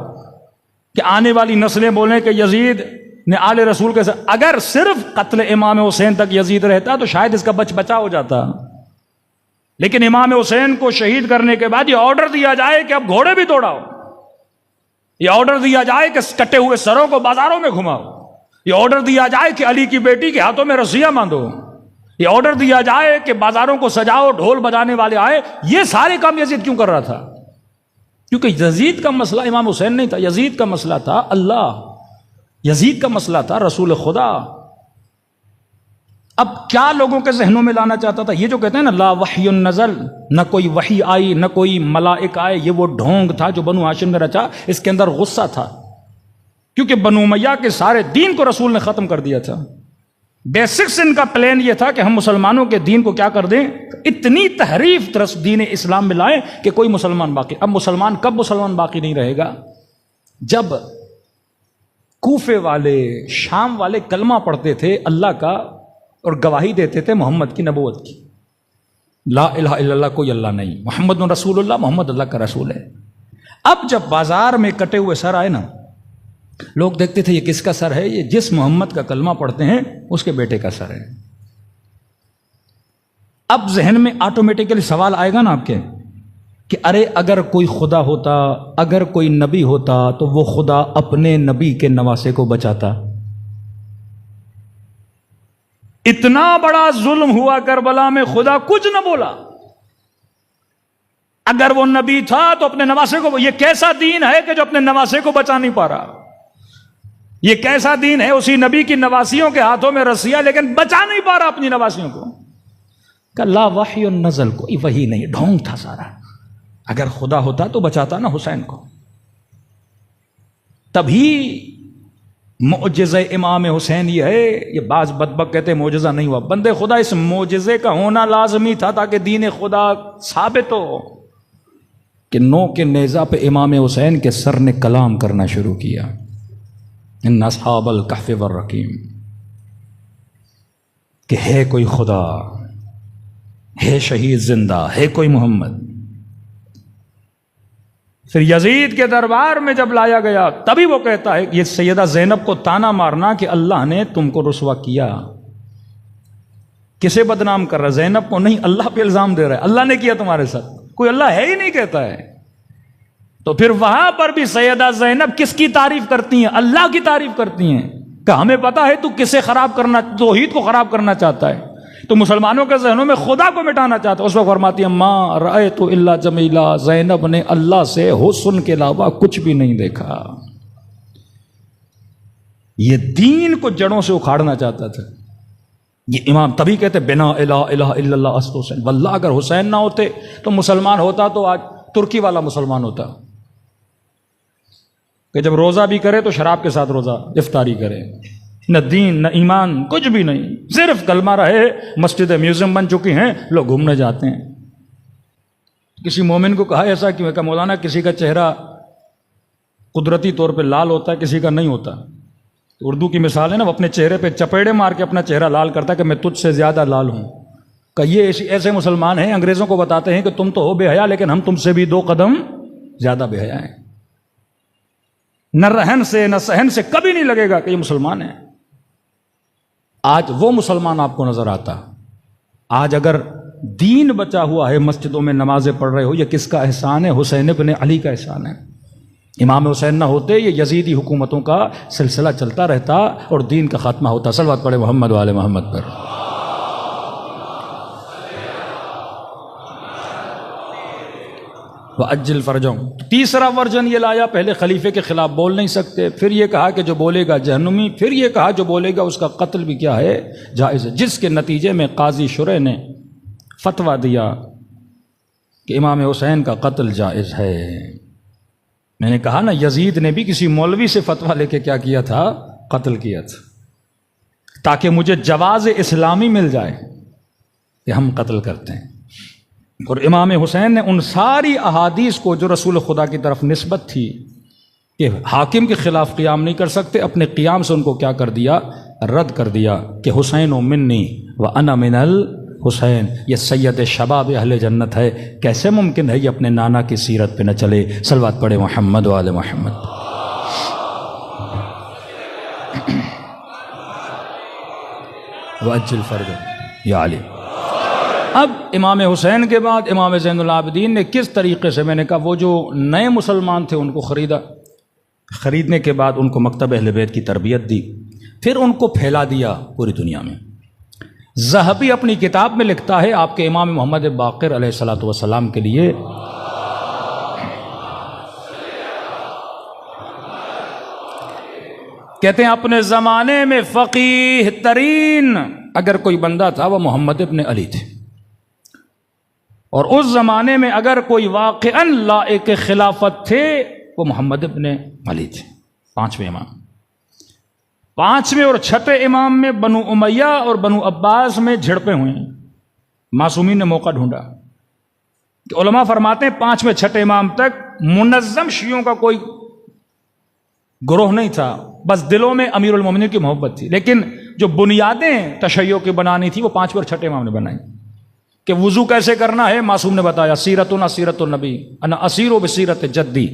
کہ آنے والی نسلیں بولیں کہ یزید نے آل رسول کے ساتھ. اگر صرف قتل امام حسین تک یزید رہتا تو شاید اس کا بچا ہو جاتا. لیکن امام حسین کو شہید کرنے کے بعد یہ آرڈر دیا جائے کہ اب گھوڑے بھی دوڑاؤ, یہ آرڈر دیا جائے کہ کٹے ہوئے سروں کو بازاروں میں گھماؤ, یہ آرڈر دیا جائے کہ علی کی بیٹی کے ہاتھوں میں رسیاں باندھو, یہ آرڈر دیا جائے کہ بازاروں کو سجاؤ, ڈھول بجانے والے آئے. یہ سارے کام یزید کیوں کر رہا تھا؟ کیونکہ یزید کا مسئلہ امام حسین نہیں تھا, یزید کا مسئلہ تھا اللہ, یزید کا مسئلہ تھا رسول خدا. اب کیا لوگوں کے ذہنوں میں لانا چاہتا تھا؟ یہ جو کہتے ہیں نا لا وحی نزل, نہ کوئی وحی آئی نہ کوئی ملائک آئے, یہ وہ ڈھونگ تھا جو بنو ہاشم نے رچا. اس کے اندر غصہ تھا کیونکہ بنو امیہ کے سارے دین کو رسول نے ختم کر دیا تھا. بیسکس ان کا پلان یہ تھا کہ ہم مسلمانوں کے دین کو کیا کر دیں, اتنی تحریف طرف دین اسلام میں لائیں کہ کوئی مسلمان باقی. اب مسلمان کب مسلمان باقی نہیں رہے گا؟ جب کوفے والے شام والے کلمہ پڑھتے تھے اللہ کا اور گواہی دیتے تھے محمد کی نبوت کی, لا الہ الا اللہ, کوئی اللہ نہیں, محمد رسول اللہ, محمد اللہ کا رسول ہے. اب جب بازار میں کٹے ہوئے سر آئے نا, لوگ دیکھتے تھے یہ کس کا سر ہے؟ یہ جس محمد کا کلمہ پڑھتے ہیں اس کے بیٹے کا سر ہے. اب ذہن میں آٹومیٹکلی سوال آئے گا نا آپ کے کہ ارے اگر کوئی خدا ہوتا, اگر کوئی نبی ہوتا تو وہ خدا اپنے نبی کے نواسے کو بچاتا. اتنا بڑا ظلم ہوا کربلا میں, خدا کچھ نہ بولا. اگر وہ نبی تھا تو اپنے نواسے کو, یہ کیسا دین ہے کہ جو اپنے نواسے کو بچا نہیں پا رہا؟ یہ کیسا دین ہے اسی نبی کی نواسیوں کے ہاتھوں میں رسیاں لیکن بچا نہیں پا رہا اپنی نواسیوں کو؟ کہ لا وحی نزل, کوئی وحی نہیں, ڈھونگ تھا سارا. اگر خدا ہوتا تو بچاتا نا حسین کو. تبھی معجزہ امام حسین یہ ہے, یہ بعض بدبخت کہتے ہیں معجزہ نہیں ہوا. بندے خدا اس معجزے کا ہونا لازمی تھا تاکہ دین خدا ثابت ہو. کہ نو کے نیزہ پہ امام حسین کے سر نے کلام کرنا شروع کیا, ان اصحاب الکہف والرقیم, کہ ہے کوئی خدا, ہے شہید زندہ, ہے کوئی محمد. پھر یزید کے دربار میں جب لایا گیا تبھی وہ کہتا ہے یہ سیدہ زینب کو تانا مارنا کہ اللہ نے تم کو رسوا کیا. کسے بدنام کر رہا؟ زینب کو نہیں, اللہ پہ الزام دے رہا ہے اللہ نے کیا تمہارے ساتھ. کوئی اللہ ہے ہی نہیں کہتا ہے. تو پھر وہاں پر بھی سیدہ زینب کس کی تعریف کرتی ہیں؟ اللہ کی تعریف کرتی ہیں کہ ہمیں پتا ہے تو کسے خراب کرنا, توحید کو خراب کرنا چاہتا ہے, تو مسلمانوں کے ذہنوں میں خدا کو مٹانا چاہتا ہے. اس وقت فرماتی ہے ما رأیت الا جمیلا, زینب نے اللہ سے حسن کے علاوہ کچھ بھی نہیں دیکھا. یہ دین کو جڑوں سے اکھاڑنا چاہتا تھا یہ امام. تبھی کہتے بنا الہ الا اللہ است حسین, واللہ اگر حسین نہ ہوتے تو مسلمان ہوتا تو آج ترکی والا مسلمان ہوتا کہ جب روزہ بھی کرے تو شراب کے ساتھ روزہ افطاری کرے, نہ دین نہ ایمان کچھ بھی نہیں, صرف کلمہ رہے. مسجد میوزیم بن چکی ہیں, لوگ گھومنے جاتے ہیں. کسی مومن کو کہا ایسا کیوں ہے کہ مولانا کسی کا چہرہ قدرتی طور پہ لال ہوتا ہے, کسی کا نہیں ہوتا. تو اردو کی مثال ہے نا، وہ اپنے چہرے پہ چپیڑے مار کے اپنا چہرہ لال کرتا ہے کہ میں تجھ سے زیادہ لال ہوں. کہ یہ ایسے مسلمان ہیں انگریزوں کو بتاتے ہیں کہ تم تو ہو بے حیا لیکن ہم تم سے بھی 2 قدم زیادہ بے حیا ہیں. نہ رہن سے نہ سہن سے کبھی نہیں لگے گا کہ یہ مسلمان ہیں. آج وہ مسلمان آپ کو نظر آتا. آج اگر دین بچا ہوا ہے، مسجدوں میں نمازیں پڑھ رہے ہو، یہ کس کا احسان ہے؟ حسین ابن علی کا احسان ہے. امام حسین نہ ہوتے یہ یزیدی حکومتوں کا سلسلہ چلتا رہتا اور دین کا خاتمہ ہوتا. صلوات پڑھے محمد والے محمد پر. وَأَجِّلْ فَرْجَهُمْ. تیسرا ورژن یہ لایا، پہلے خلیفے کے خلاف بول نہیں سکتے، پھر یہ کہا کہ جو بولے گا جہنمی، پھر یہ کہا جو بولے گا اس کا قتل بھی کیا ہے؟ جائز ہے. جس کے نتیجے میں قاضی شرح نے فتویٰ دیا کہ امام حسین کا قتل جائز ہے. میں نے کہا نا، یزید نے بھی کسی مولوی سے فتویٰ لے کے کیا کیا تھا؟ قتل کیا تھا، تاکہ مجھے جواز اسلامی مل جائے کہ ہم قتل کرتے ہیں. اور امام حسین نے ان ساری احادیث کو جو رسول خدا کی طرف نسبت تھی کہ حاکم کے خلاف قیام نہیں کر سکتے، اپنے قیام سے ان کو کیا کر دیا؟ رد کر دیا کہ حسین و منی و انا من الحسین، یہ سید شباب اہل جنت ہے. کیسے ممکن ہے یہ اپنے نانا کی سیرت پہ نہ چلے؟ صلوات پڑھے محمد و آل محمد. وَأَجِّلْ فَرْجَهُمْ یا علی. اب امام حسین کے بعد امام زین العابدین نے کس طریقے سے، میں نے کہا وہ جو نئے مسلمان تھے ان کو خریدا، خریدنے کے بعد ان کو مکتب اہل بیت کی تربیت دی، پھر ان کو پھیلا دیا پوری دنیا میں. ذہبی اپنی کتاب میں لکھتا ہے آپ کے امام محمد باقر علیہ الصلوۃ والسلام کے لیے کہتے ہیں اپنے زمانے میں فقیہ ترین اگر کوئی بندہ تھا وہ محمد ابن علی تھے، اور اس زمانے میں اگر کوئی واقعاً لائق خلافت تھے وہ محمد ابن علی تھے. 5ویں امام. 5ویں اور 6ٹھے امام میں بنو امیہ اور بنو عباس میں جھڑپیں ہوئیں. معصومین نے موقع ڈھونڈا کہ علماء فرماتے ہیں 5ویں 6ٹھے امام تک منظم شیعوں کا کوئی گروہ نہیں تھا، بس دلوں میں امیر المومنین کی محبت تھی. لیکن جو بنیادیں تشیع کی بنانی تھی وہ 5ویں اور 6ٹھے امام نے بنائی. کہ وضو کیسے کرنا ہے معصوم نے بتایا، سیرتنا سیرت النبی انا اسیر بسیرت جدی،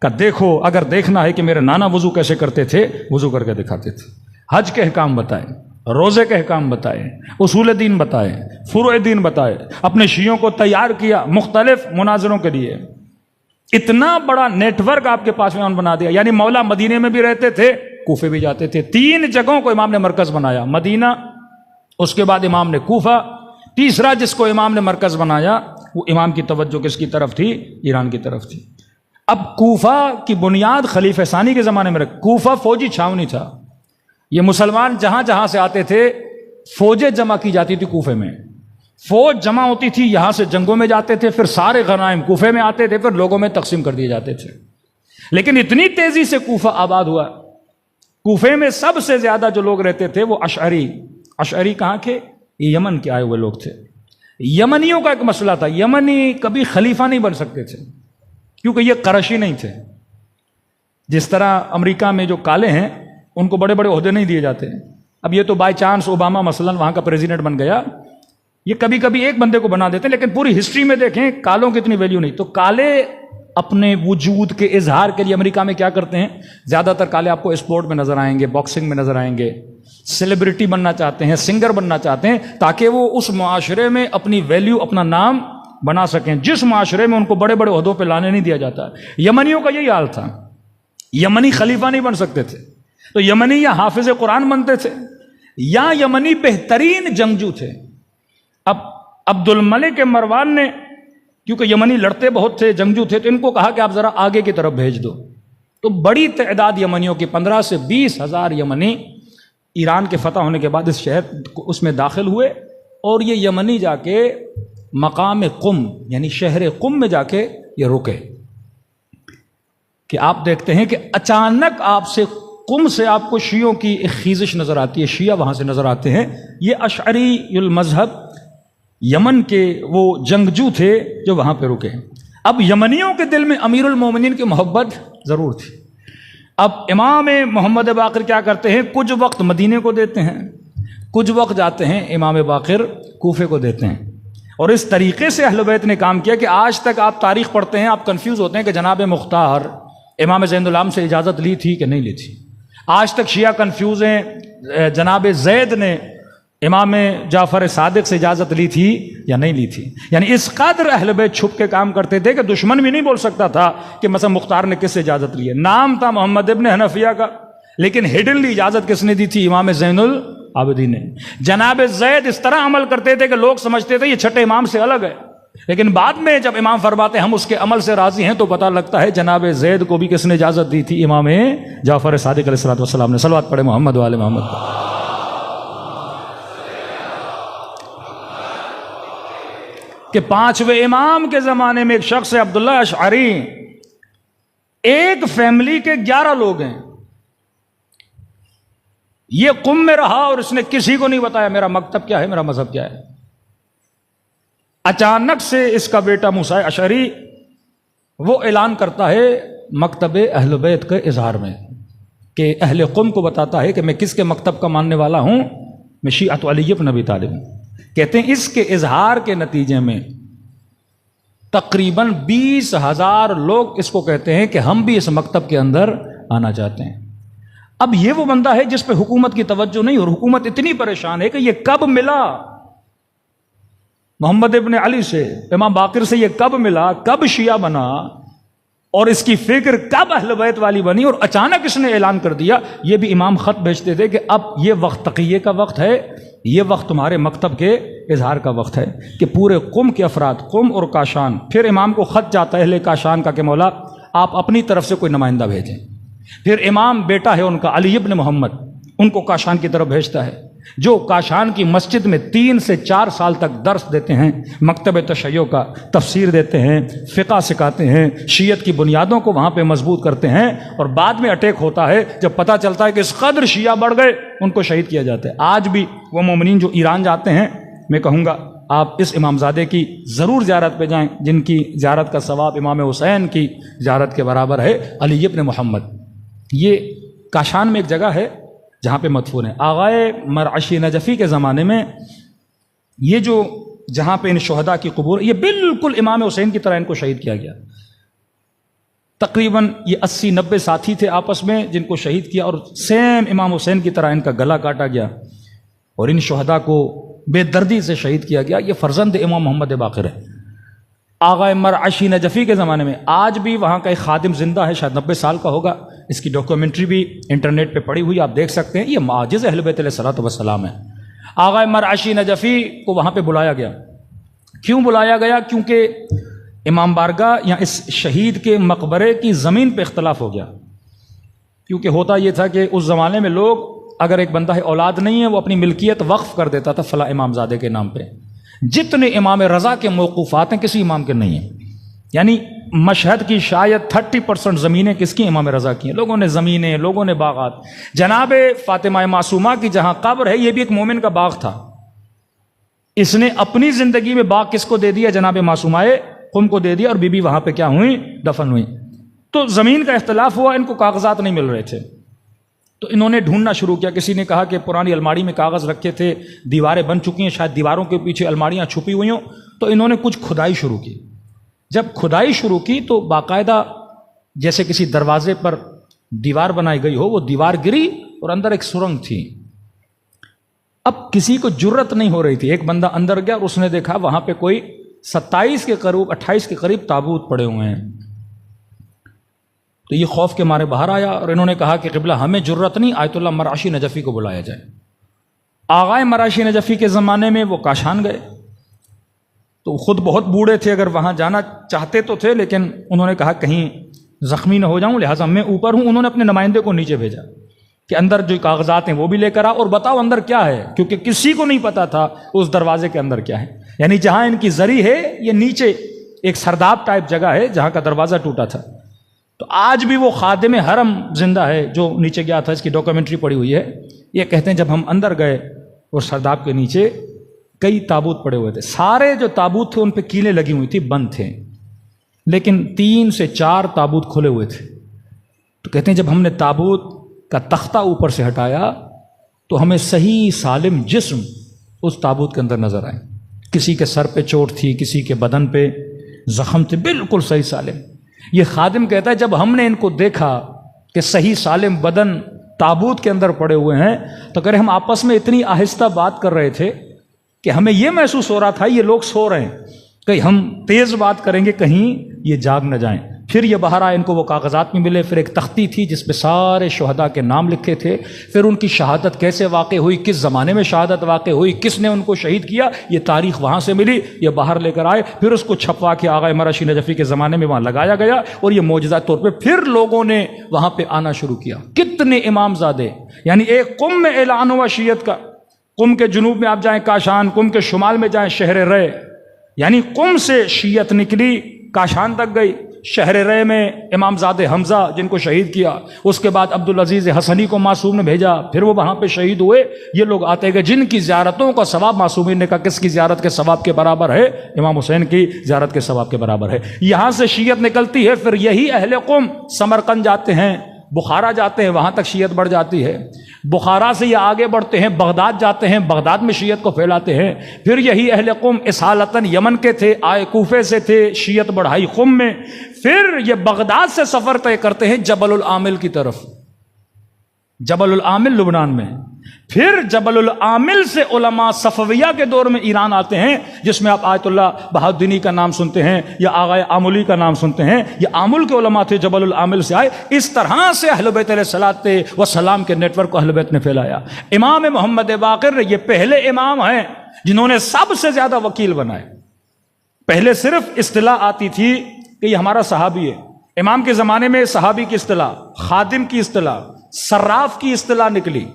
کہ دیکھو اگر دیکھنا ہے کہ میرے نانا وضو کیسے کرتے تھے، وضو کر کے دکھاتے تھے. حج کے احکام بتائے، روزے کے احکام بتائے، اصول دین بتائے، فروع دین بتائے. اپنے شیعوں کو تیار کیا مختلف مناظروں کے لیے. اتنا بڑا نیٹ ورک آپ کے پاس میں بنا دیا. یعنی مولا مدینے میں بھی رہتے تھے، کوفے بھی جاتے تھے. 3 جگہوں کو امام نے مرکز بنایا، مدینہ، اس کے بعد امام نے کوفہ، تیسرا جس کو امام نے مرکز بنایا وہ امام کی توجہ کس کی طرف تھی؟ ایران کی طرف تھی. اب کوفہ کی بنیاد خلیفہ ثانی کے زمانے میں رکھ. کوفہ فوجی چھاونی تھا. یہ مسلمان جہاں جہاں سے آتے تھے فوجیں جمع کی جاتی تھی کوفے میں. فوج جمع ہوتی تھی، یہاں سے جنگوں میں جاتے تھے، پھر سارے غنائم کوفے میں آتے تھے، پھر لوگوں میں تقسیم کر دیے جاتے تھے. لیکن اتنی تیزی سے کوفہ آباد ہوا، کوفے میں سب سے زیادہ جو لوگ رہتے تھے وہ اشعری کہاں کے؟ یمن کے آئے ہوئے لوگ تھے. یمنیوں کا ایک مسئلہ تھا، یمنی کبھی خلیفہ نہیں بن سکتے تھے کیونکہ یہ قرشی نہیں تھے. جس طرح امریکہ میں جو کالے ہیں ان کو بڑے بڑے عہدے نہیں دیے جاتے. اب یہ تو بائی چانس اوباما مثلاً وہاں کا پریزیڈنٹ بن گیا، یہ کبھی کبھی ایک بندے کو بنا دیتے ہیں، لیکن پوری ہسٹری میں دیکھیں کالوں کی اتنی ویلیو نہیں. تو کالے اپنے وجود کے اظہار کے لیے امریکہ میں کیا کرتے ہیں؟ زیادہ تر کالے آپ کو اسپورٹ میں نظر آئیں گے، باکسنگ میں نظر آئیں گے، سیلیبریٹی بننا چاہتے ہیں، سنگر بننا چاہتے ہیں تاکہ وہ اس معاشرے میں اپنی ویلیو، اپنا نام بنا سکیں جس معاشرے میں ان کو بڑے بڑے عہدوں پہ لانے نہیں دیا جاتا. یمنیوں کا یہی حال تھا. یمنی خلیفہ نہیں بن سکتے تھے، تو یمنی یا حافظ قرآن بنتے تھے یا یمنی بہترین جنگجو تھے. اب عبد الملک مروان نے، کیونکہ یمنی لڑتے بہت تھے، جنگجو تھے، تو ان کو کہا کہ آپ ذرا آگے کی طرف بھیج دو. تو بڑی تعداد یمنیوں کی 15 سے 20 ہزار یمنی ایران کے فتح ہونے کے بعد اس شہر اس میں داخل ہوئے، اور یہ یمنی جا کے مقام قم یعنی شہر قم میں جا کے یہ رکے. کہ آپ دیکھتے ہیں کہ اچانک آپ سے قم سے آپ کو شیعوں کی ایک خیزش نظر آتی ہے، شیعہ وہاں سے نظر آتے ہیں. یہ اشعری المذہب یمن کے وہ جنگجو تھے جو وہاں پہ رکے. اب یمنیوں کے دل میں امیر المومنین کی محبت ضرور تھی. اب امام محمد باقر کیا کرتے ہیں؟ کچھ وقت مدینے کو دیتے ہیں، کچھ وقت جاتے ہیں امام باقر کوفے کو دیتے ہیں. اور اس طریقے سے اہل بیت نے کام کیا کہ آج تک آپ تاریخ پڑھتے ہیں آپ کنفیوز ہوتے ہیں کہ جناب مختار امام زین العابدین سے اجازت لی تھی کہ نہیں لی تھی. آج تک شیعہ کنفیوز ہیں جناب زید نے امام جعفر صادق سے اجازت لی تھی یا نہیں لی تھی. یعنی اس قدر اہل بیت چھپ کے کام کرتے تھے کہ دشمن بھی نہیں بول سکتا تھا کہ مثلا مختار نے کس سے اجازت لی ہے. نام تھا محمد ابن حنفیہ کا، لیکن ہڈنلی اجازت کس نے دی تھی؟ امام زین العابدین نے. جناب زید اس طرح عمل کرتے تھے کہ لوگ سمجھتے تھے یہ چھٹے امام سے الگ ہے، لیکن بعد میں جب امام فرماتے ہم اس کے عمل سے راضی ہیں تو پتہ لگتا ہے جناب زید کو بھی کس نے اجازت دی تھی؟ امام جعفر صادق علیہ الصلوۃ والسلام نے. صلوات پڑھے محمد وآل محمد. کہ پانچویں امام کے زمانے میں ایک شخص ہے عبداللہ اشعری، ایک فیملی کے 11 لوگ ہیں. یہ قم میں رہا اور اس نے کسی کو نہیں بتایا میرا مکتب کیا ہے، میرا مذہب کیا ہے. اچانک سے اس کا بیٹا موسیٰ اشعری وہ اعلان کرتا ہے مکتب اہل بیت کے اظہار میں، کہ اہل قم کو بتاتا ہے کہ میں کس کے مکتب کا ماننے والا ہوں، میں شیعۃ علی بن ابی طالب ہوں. کہتے ہیں اس کے اظہار کے نتیجے میں تقریباً 20,000 لوگ اس کو کہتے ہیں کہ ہم بھی اس مکتب کے اندر آنا چاہتے ہیں. اب یہ وہ بندہ ہے جس پہ حکومت کی توجہ نہیں، اور حکومت اتنی پریشان ہے کہ یہ کب ملا محمد ابن علی سے، امام باقر سے، یہ کب ملا، کب شیعہ بنا، اور اس کی فکر کب اہل بیت والی بنی، اور اچانک اس نے اعلان کر دیا. یہ بھی امام خط بھیجتے تھے کہ اب یہ وقت تقیے کا وقت ہے، یہ وقت تمہارے مکتب کے اظہار کا وقت ہے. کہ پورے قم کے افراد، قم اور کاشان، پھر امام کو خط جاتا ہے اہل کاشان کا کہ مولا آپ اپنی طرف سے کوئی نمائندہ بھیجیں. پھر امام بیٹا ہے ان کا علی ابن محمد، ان کو کاشان کی طرف بھیجتا ہے، جو کاشان کی مسجد میں 3 سے 4 سال تک درس دیتے ہیں، مکتب تشیع کا تفسیر دیتے ہیں، فقہ سکھاتے ہیں، شیعت کی بنیادوں کو وہاں پہ مضبوط کرتے ہیں. اور بعد میں اٹیک ہوتا ہے جب پتہ چلتا ہے کہ اس قدر شیعہ بڑھ گئے، ان کو شہید کیا جاتا ہے. آج بھی وہ مومنین جو ایران جاتے ہیں، میں کہوں گا آپ اس امامزادے کی ضرور زیارت پہ جائیں، جن کی زیارت کا ثواب امام حسین کی زیارت کے برابر ہے، علی ابن محمد. یہ کاشان میں ایک جگہ ہے جہاں پہ مدفون ہے. آغائے مرعشی نجفی کے زمانے میں یہ جو جہاں پہ ان شہداء کی قبور، یہ بالکل امام حسین کی طرح ان کو شہید کیا گیا. تقریباً یہ 80-90 ساتھی تھے آپس میں جن کو شہید کیا، اور سیم امام حسین کی طرح ان کا گلا کاٹا گیا اور ان شہداء کو بے دردی سے شہید کیا گیا. یہ فرزند امام محمد باقر ہے. آغائے مرعشی نجفی کے زمانے میں آج بھی وہاں کا ایک خادم زندہ ہے، شاید 90 سال کا ہوگا. اس کی ڈاکومنٹری بھی انٹرنیٹ پہ پڑی ہوئی، آپ دیکھ سکتے ہیں. یہ معجز اہل بیت علیہ الصلوۃ والسلام ہے. آغائے مرعشی نجفی کو وہاں پہ بلایا گیا. کیوں بلایا گیا؟ کیونکہ امام بارگاہ یا اس شہید کے مقبرے کی زمین پہ اختلاف ہو گیا. کیونکہ ہوتا یہ تھا کہ اس زمانے میں لوگ، اگر ایک بندہ ہے اولاد نہیں ہے، وہ اپنی ملکیت وقف کر دیتا تھا فلاں امام زادے کے نام پہ. جتنے امام رضا کے موقوفات ہیں کسی امام کے نہیں ہیں. یعنی مشہد کی شاید 30% زمینیں کس کی؟ امام رضا کی ہیں. لوگوں نے زمینیں، لوگوں نے باغات. جناب فاطمہ معصومہ کی جہاں قبر ہے، یہ بھی ایک مومن کا باغ تھا. اس نے اپنی زندگی میں باغ کس کو دے دیا؟ جناب معصومہ قم کو دے دیا، اور بی بی وہاں پہ کیا ہوئی؟ دفن ہوئی. تو زمین کا اختلاف ہوا، ان کو کاغذات نہیں مل رہے تھے. تو انہوں نے ڈھونڈنا شروع کیا. کسی نے کہا کہ پرانی الماڑی میں کاغذ رکھے تھے، دیواریں بن چکی ہیں، شاید دیواروں کے پیچھے الماڑیاں چھپی ہوئی ہوں. تو انہوں نے کچھ کھدائی شروع کی. جب کھدائی شروع کی تو باقاعدہ جیسے کسی دروازے پر دیوار بنائی گئی ہو، وہ دیوار گری اور اندر ایک سرنگ تھی. اب کسی کو جرت نہیں ہو رہی تھی. ایک بندہ اندر گیا اور اس نے دیکھا وہاں پہ کوئی 27 کے قریب 28 کے قریب تابوت پڑے ہوئے ہیں. تو یہ خوف کے مارے باہر آیا اور انہوں نے کہا کہ قبلہ ہمیں جرت نہیں، آیت اللہ مرعشی نجفی کو بلایا جائے. آغائے مرعشی نجفی کے زمانے میں وہ کاشان گئے. تو خود بہت بوڑھے تھے، اگر وہاں جانا چاہتے تو تھے، لیکن انہوں نے کہا کہیں زخمی نہ ہو جاؤں، لہٰذا میں اوپر ہوں. انہوں نے اپنے نمائندے کو نیچے بھیجا کہ اندر جو کاغذات ہیں وہ بھی لے کر آ اور بتاؤ اندر کیا ہے، کیونکہ کسی کو نہیں پتا تھا اس دروازے کے اندر کیا ہے. یعنی جہاں ان کی زری ہے، یہ نیچے ایک سرداب ٹائپ جگہ ہے جہاں کا دروازہ ٹوٹا تھا. تو آج بھی وہ خادم حرم زندہ ہے جو نیچے گیا تھا. اس کی ڈاکومنٹری پڑی ہوئی ہے. یہ کہتے ہیں جب ہم اندر گئے اور سرداب کے نیچے کئی تابوت پڑے ہوئے تھے. سارے جو تابوت تھے ان پہ کیلیں لگی ہوئی تھی، بند تھے، لیکن 3 سے 4 تابوت کھلے ہوئے تھے. تو کہتے ہیں جب ہم نے تابوت کا تختہ اوپر سے ہٹایا تو ہمیں صحیح سالم جسم اس تابوت کے اندر نظر آئے. کسی کے سر پہ چوٹ تھی، کسی کے بدن پہ زخم تھے، بالکل صحیح سالم. یہ خادم کہتا ہے جب ہم نے ان کو دیکھا کہ صحیح سالم بدن تابوت کے اندر پڑے ہوئے ہیں تو کہہ رہے ہم آپس میں اتنی آہستہ بات کر رہے تھے کہ ہمیں یہ محسوس ہو رہا تھا یہ لوگ سو رہے ہیں، کہیں ہم تیز بات کریں گے کہیں یہ جاگ نہ جائیں. پھر یہ باہر آئے، ان کو وہ کاغذات میں ملے، پھر ایک تختی تھی جس پہ سارے شہداء کے نام لکھے تھے، پھر ان کی شہادت کیسے واقع ہوئی، کس زمانے میں شہادت واقع ہوئی، کس نے ان کو شہید کیا، یہ تاریخ وہاں سے ملی. یہ باہر لے کر آئے، پھر اس کو چھپوا کے آغا مرشی نجفی کے زمانے میں وہاں لگایا گیا اور یہ معجزات طور پہ پھر لوگوں نے وہاں پہ آنا شروع کیا. کتنے امام زادے، یعنی ایک قم میں اعلان ہوا شیعت کا. قم کے جنوب میں آپ جائیں کاشان، قم کے شمال میں جائیں شہر رے، یعنی قم سے شیعت نکلی کاشان تک گئی. شہر رے میں امام زادے حمزہ جن کو شہید کیا، اس کے بعد عبدالعزیز حسنی کو معصوم نے بھیجا، پھر وہ وہاں پہ شہید ہوئے. یہ لوگ آتے گئے جن کی زیارتوں کا ثواب، معصومین نے کہا کس کی زیارت کے ثواب کے برابر ہے؟ امام حسین کی زیارت کے ثواب کے برابر ہے. یہاں سے شیعت نکلتی ہے، پھر یہی اہل قم سمرقند جاتے ہیں، بخارا جاتے ہیں، وہاں تک شیعت بڑھ جاتی ہے. بخارا سے یہ آگے بڑھتے ہیں، بغداد جاتے ہیں، بغداد میں شیعت کو پھیلاتے ہیں. پھر یہی اہل قم اصالتاً یمن کے تھے، آئے کوفے سے تھے، شیعت بڑھائی قم میں. پھر یہ بغداد سے سفر طے کرتے ہیں جبل العامل کی طرف، جبل العامل لبنان میں. پھر جبل العامل سے علماء صفویہ کے دور میں ایران آتے ہیں، جس میں آپ آیت اللہ بہاؤالدینی کا نام سنتے ہیں یا آغا آملی کا نام سنتے ہیں. یہ آمل کے علماء تھے، جبل العامل سے آئے. اس طرح سے اہل بیت علیہ الصلوۃ والسلام کے نیٹ ورک کو اہل بیت نے پھیلایا. امام محمد باقر یہ پہلے امام ہیں جنہوں نے سب سے زیادہ وکیل بنائے. پہلے صرف اصطلاح آتی تھی کہ یہ ہمارا صحابی ہے. امام کے زمانے میں صحابی کی اصطلاح، خادم کی اصطلاح، صراف کی اصطلاح نکلی،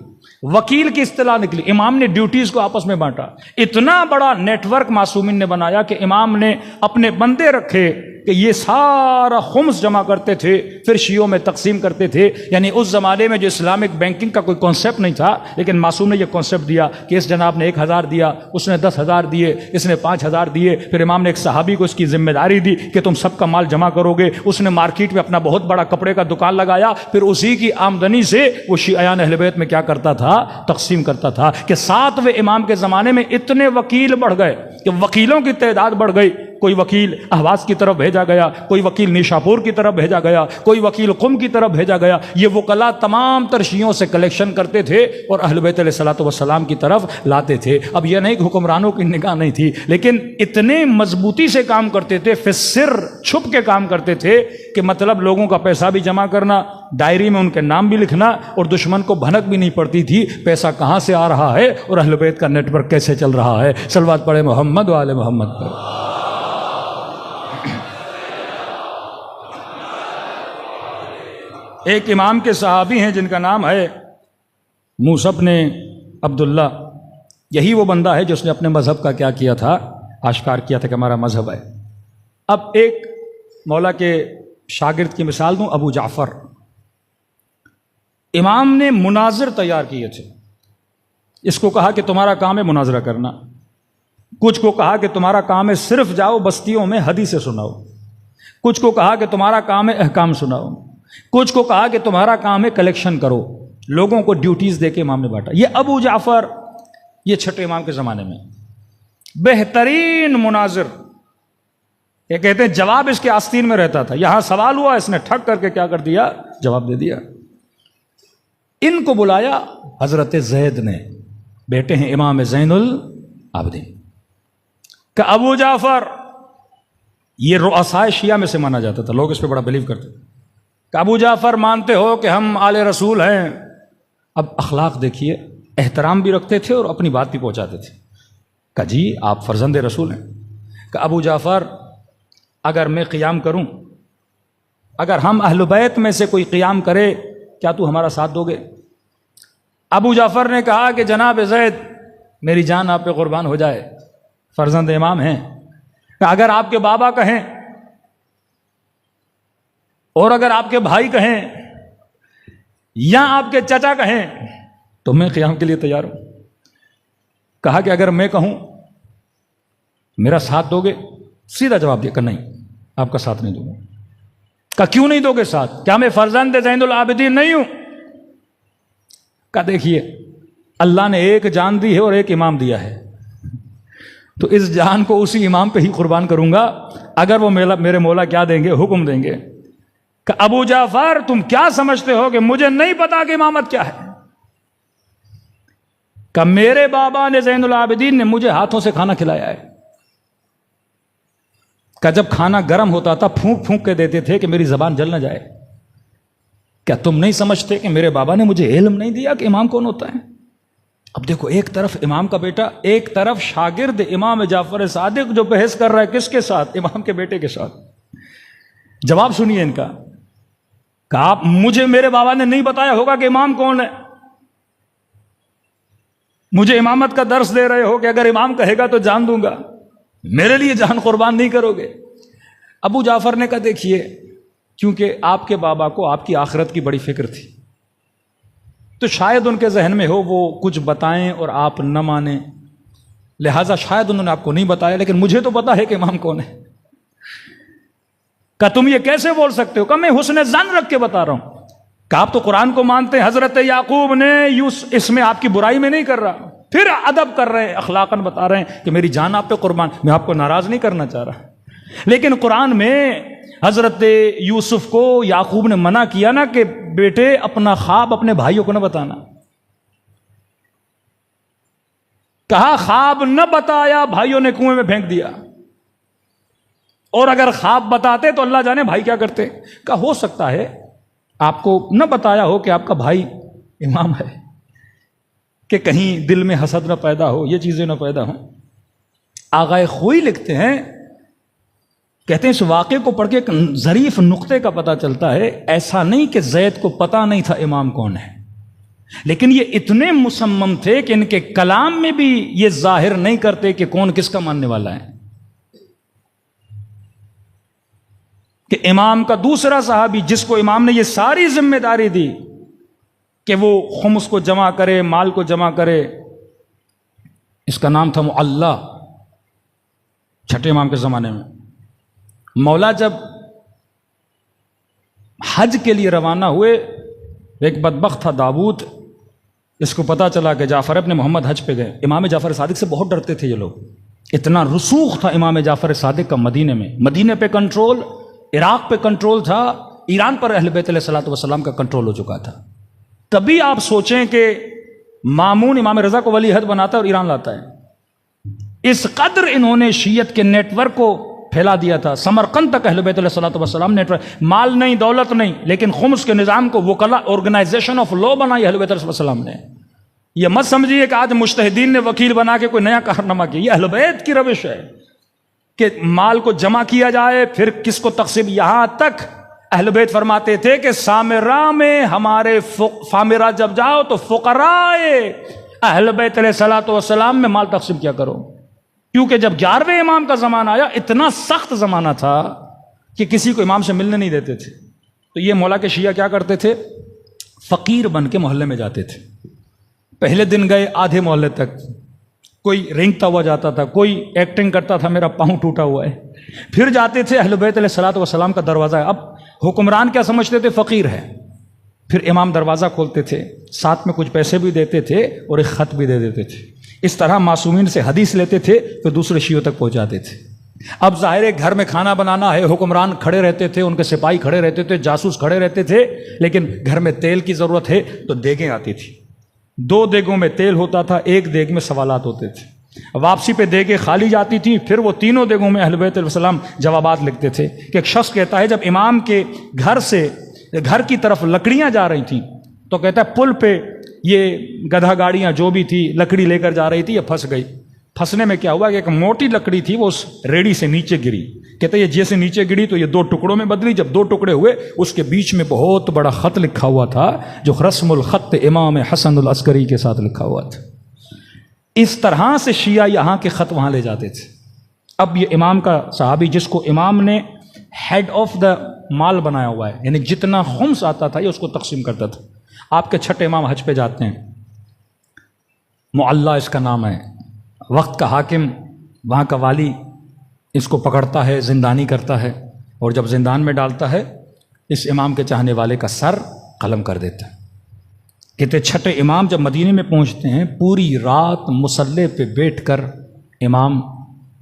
وکیل کی اصطلاح نکلی. امام نے ڈیوٹیز کو آپس میں بانٹا. اتنا بڑا نیٹ ورک معصومین نے بنایا کہ امام نے اپنے بندے رکھے کہ یہ سارا خمس جمع کرتے تھے، پھر شیعوں میں تقسیم کرتے تھے. یعنی اس زمانے میں جو اسلامک بینکنگ کا کوئی کانسیپٹ نہیں تھا، لیکن معصوم نے یہ کانسیپٹ دیا کہ اس جناب نے 1000 دیا، اس نے 10,000 دیے، اس نے 5,000 دیے. پھر امام نے ایک صحابی کو اس کی ذمہ داری دی کہ تم سب کا مال جمع کرو گے. اس نے مارکیٹ میں اپنا بہت بڑا کپڑے کا دکان لگایا، پھر اسی کی آمدنی سے وہ شیعیان اہل بیت میں کیا کرتا تھا؟ تقسیم کرتا تھا. کہ 7ویں امام کے زمانے میں اتنے وکیل بڑھ گئے کہ وکیلوں کی تعداد بڑھ گئی. کوئی وکیل اہواز کی طرف بھیجا گیا، کوئی وکیل نیشاپور کی طرف بھیجا گیا، کوئی وکیل قم کی طرف بھیجا گیا. یہ وکلا تمام تر شیعوں سے کلیکشن کرتے تھے اور اہل بیت علیہ الصلوۃ والسلام کی طرف لاتے تھے. اب یہ نہیں کہ حکمرانوں کی نگاہ نہیں تھی، لیکن اتنے مضبوطی سے کام کرتے تھے، پھر سر چھپ کے کام کرتے تھے کہ مطلب لوگوں کا پیسہ بھی جمع کرنا، ڈائری میں ان کے نام بھی لکھنا، اور دشمن کو بھنک بھی نہیں پڑتی تھی پیسہ کہاں سے آ رہا ہے اور اہل بیت کا نیٹ ورک کیسے چل رہا ہے. صلوات پڑھے محمد و آل محمد پر. ایک امام کے صحابی ہیں جن کا نام ہے موسیٰ بن عبداللہ. یہی وہ بندہ ہے جس نے اپنے مذہب کا کیا کیا تھا؟ آشکار کیا تھا کہ ہمارا مذہب ہے. اب ایک مولا کے شاگرد کی مثال دوں، ابو جعفر. امام نے مناظر تیار کیے تھے. اس کو کہا کہ تمہارا کام ہے مناظرہ کرنا، کچھ کو کہا کہ تمہارا کام ہے صرف جاؤ بستیوں میں حدیثیں سناؤ، کچھ کو کہا کہ تمہارا کام ہے احکام سناؤ، کچھ کو کہا کہ تمہارا کام ہے کلیکشن کرو. لوگوں کو ڈیوٹیز دے کے امام نے بانٹا. یہ ابو جعفر، یہ چھٹے امام کے زمانے میں بہترین مناظر. یہ کہتے ہیں جواب اس کے آستین میں رہتا تھا. یہاں سوال ہوا، اس نے ٹھک کر کے کیا کر دیا؟ جواب دے دیا. ان کو بلایا حضرت زید نے، بیٹے ہیں امام زین العابدین، کہ ابو جعفر، یہ رؤسائے شیعہ میں سے مانا جاتا تھا، لوگ اس پہ بڑا بلیو کرتے تھے، کہ ابو جعفر مانتے ہو کہ ہم آل رسول ہیں؟ اب اخلاق دیکھیے، احترام بھی رکھتے تھے اور اپنی بات بھی پہنچاتے تھے. کہ جی آپ فرزند رسول ہیں. کہ ابو جعفر، اگر میں قیام کروں، اگر ہم اہل بیت میں سے کوئی قیام کرے، کیا تو ہمارا ساتھ دو گے؟ ابو جعفر نے کہا کہ جناب زید، میری جان آپ پہ قربان ہو جائے، فرزند امام ہیں. کہ اگر آپ کے بابا کہیں اور اگر آپ کے بھائی کہیں یا آپ کے چچا کہیں تو میں قیام کے لیے تیار ہوں. کہا کہ اگر میں کہوں میرا ساتھ دو گے؟ سیدھا جواب دیا کہ نہیں، آپ کا ساتھ نہیں دوں گا. کہا کیوں نہیں دو گے ساتھ؟ کیا میں فرزند زین العابدین نہیں ہوں؟ کہا دیکھیے اللہ نے ایک جان دی ہے اور ایک امام دیا ہے، تو اس جان کو اسی امام پہ ہی قربان کروں گا اگر وہ میرے مولا کیا دیں گے، حکم دیں گے۔ کہ ابو جعفر تم کیا سمجھتے ہو کہ مجھے نہیں پتا کہ امامت کیا ہے؟ کہ میرے بابا نے زین العابدین نے مجھے ہاتھوں سے کھانا کھلایا ہے، کہ جب کھانا گرم ہوتا تھا پھونک پھونک کے دیتے تھے کہ میری زبان جل نہ جائے۔ کیا تم نہیں سمجھتے کہ میرے بابا نے مجھے علم نہیں دیا کہ امام کون ہوتا ہے؟ اب دیکھو، ایک طرف امام کا بیٹا، ایک طرف شاگرد امام جعفر صادق جو بحث کر رہا ہے کس کے ساتھ؟ امام کے بیٹے کے ساتھ۔ جواب سنیے ان کا کہ آپ مجھے میرے بابا نے نہیں بتایا ہوگا کہ امام کون ہے، مجھے امامت کا درس دے رہے ہو کہ اگر امام کہے گا تو جان دوں گا، میرے لیے جان قربان نہیں کرو گے۔ ابو جعفر نے کہا دیکھیے، کیونکہ آپ کے بابا کو آپ کی آخرت کی بڑی فکر تھی، تو شاید ان کے ذہن میں ہو وہ کچھ بتائیں اور آپ نہ مانیں، لہٰذا شاید انہوں نے آپ کو نہیں بتایا، لیکن مجھے تو پتا ہے کہ امام کون ہے۔ کہ تم یہ کیسے بول سکتے ہو؟ کہ میں حسن ظن رکھ کے بتا رہا ہوں، کہ آپ تو قرآن کو مانتے ہیں، حضرت یعقوب نے اس میں آپ کی برائی میں نہیں کر رہا، پھر ادب کر رہے ہیں، اخلاقاً بتا رہے ہیں کہ میری جان آپ پہ قربان، میں آپ کو ناراض نہیں کرنا چاہ رہا، لیکن قرآن میں حضرت یوسف کو یعقوب نے منع کیا نا کہ بیٹے اپنا خواب اپنے بھائیوں کو نہ بتانا، کہا خواب نہ بتایا، بھائیوں نے کنویں میں پھینک دیا، اور اگر خواب بتاتے تو اللہ جانے بھائی کیا کرتے۔ کہا ہو سکتا ہے آپ کو نہ بتایا ہو کہ آپ کا بھائی امام ہے، کہ کہیں دل میں حسد نہ پیدا ہو، یہ چیزیں نہ پیدا ہوں۔ آغائے خوئی لکھتے ہیں، کہتے ہیں اس واقعے کو پڑھ کے ایک ظریف نقطے کا پتہ چلتا ہے، ایسا نہیں کہ زید کو پتہ نہیں تھا امام کون ہے، لیکن یہ اتنے مصمم تھے کہ ان کے کلام میں بھی یہ ظاہر نہیں کرتے کہ کون کس کا ماننے والا ہے۔ کہ امام کا دوسرا صحابی جس کو امام نے یہ ساری ذمہ داری دی کہ وہ خمس کو جمع کرے، مال کو جمع کرے، اس کا نام تھا معلّہ، چھٹے امام کے زمانے میں۔ مولا جب حج کے لیے روانہ ہوئے، ایک بدبخت تھا داؤد، اس کو پتا چلا کہ جعفر ابن محمد حج پہ گئے۔ امام جعفر صادق سے بہت ڈرتے تھے یہ لوگ، اتنا رسوخ تھا امام جعفر صادق کا مدینے میں، مدینے پہ کنٹرول، عراق پہ کنٹرول تھا، ایران پر اہل بیت علیہ الصلوۃ والسلام کا کنٹرول ہو چکا تھا۔ کبھی آپ سوچیں کہ مامون امام رضا کو ولی عہد بناتا ہے اور ایران لاتا ہے، اس قدر انہوں نے شیعت کے نیٹ ورک کو پھیلا دیا تھا، سمرقند تک اہل بیت علیہ الصلوۃ والسلام نیٹ ورک، مال نہیں، دولت نہیں، لیکن خمس کے نظام کو وکلا آرگنائزیشن آف لا بنائی اہل بیت علیہ السلام نے۔ یہ مت سمجھیے کہ آج مجتہدین نے وکیل بنا کے کوئی نیا کارنامہ کیا، یہ اہل بیت کی روش ہے کہ مال کو جمع کیا جائے، پھر کس کو تقسیم۔ یہاں تک اہل بیت فرماتے تھے کہ سامرہ میں ہمارے فامرہ جب جاؤ تو فقراء اہل بیت علیہ الصلوۃ والسلام میں مال تقسیم کیا کرو، کیونکہ جب 11ویں امام کا زمانہ آیا، اتنا سخت زمانہ تھا کہ کسی کو امام سے ملنے نہیں دیتے تھے۔ تو یہ مولا کے شیعہ کیا کرتے تھے؟ فقیر بن کے محلے میں جاتے تھے، پہلے دن گئے آدھے محلے تک، کوئی رینگتا ہوا جاتا تھا، کوئی ایکٹنگ کرتا تھا میرا پاؤں ٹوٹا ہوا ہے، پھر جاتے تھے اہل بیت علیہ الصلوۃ والسلام کا دروازہ ہے۔ اب حکمران کیا سمجھتے تھے؟ فقیر ہے، پھر امام دروازہ کھولتے تھے، ساتھ میں کچھ پیسے بھی دیتے تھے اور ایک خط بھی دے دیتے تھے، اس طرح معصومین سے حدیث لیتے تھے پھر دوسرے شیعوں تک پہنچاتے تھے۔ اب ظاہر ہے گھر میں کھانا بنانا ہے، حکمران کھڑے رہتے تھے، ان کے سپاہی کھڑے رہتے تھے، جاسوس کھڑے رہتے تھے، لیکن گھر میں تیل کی ضرورت ہے تو دیگیں آتی تھی، 2 دیگوں میں تیل ہوتا تھا، 1 دیگ میں سوالات ہوتے تھے، واپسی پہ دیگیں خالی جاتی تھی، پھر وہ تینوں دیگوں میں اہل بیت علیہ السلام جوابات لکھتے تھے۔ کہ ایک شخص کہتا ہے جب امام کے گھر کی طرف لکڑیاں جا رہی تھیں تو کہتا ہے پل پہ یہ گدھا گاڑیاں جو بھی تھی لکڑی لے کر جا رہی تھی، یہ پھنس گئی۔ پھنسنے میں کیا ہوا کہ ایک موٹی لکڑی تھی وہ اس ریڑی سے نیچے گری، کہتے یہ جیسے نیچے گری تو یہ 2 ٹکڑوں میں بدلی، جب 2 ٹکڑے ہوئے اس کے بیچ میں بہت بڑا خط لکھا ہوا تھا جو رسم الخط امام حسن العسکری کے ساتھ لکھا ہوا تھا۔ اس طرح سے شیعہ یہاں کے خط وہاں لے جاتے تھے۔ اب یہ امام کا صحابی جس کو امام نے ہیڈ آف دا مال بنایا ہوا ہے، یعنی جتنا خمس آتا تھا یہ اس کو تقسیم کرتا تھا۔ آپ کے چھٹے امام حج پہ جاتے ہیں، معلّہ اس کا نام ہے، وقت کا حاکم، وہاں کا والی اس کو پکڑتا ہے، زندانی کرتا ہے، اور جب زندان میں ڈالتا ہے اس امام کے چاہنے والے کا سر قلم کر دیتا ہے۔ کہتے چھٹے امام جب مدینے میں پہنچتے ہیں، پوری رات مصلی پہ بیٹھ کر امام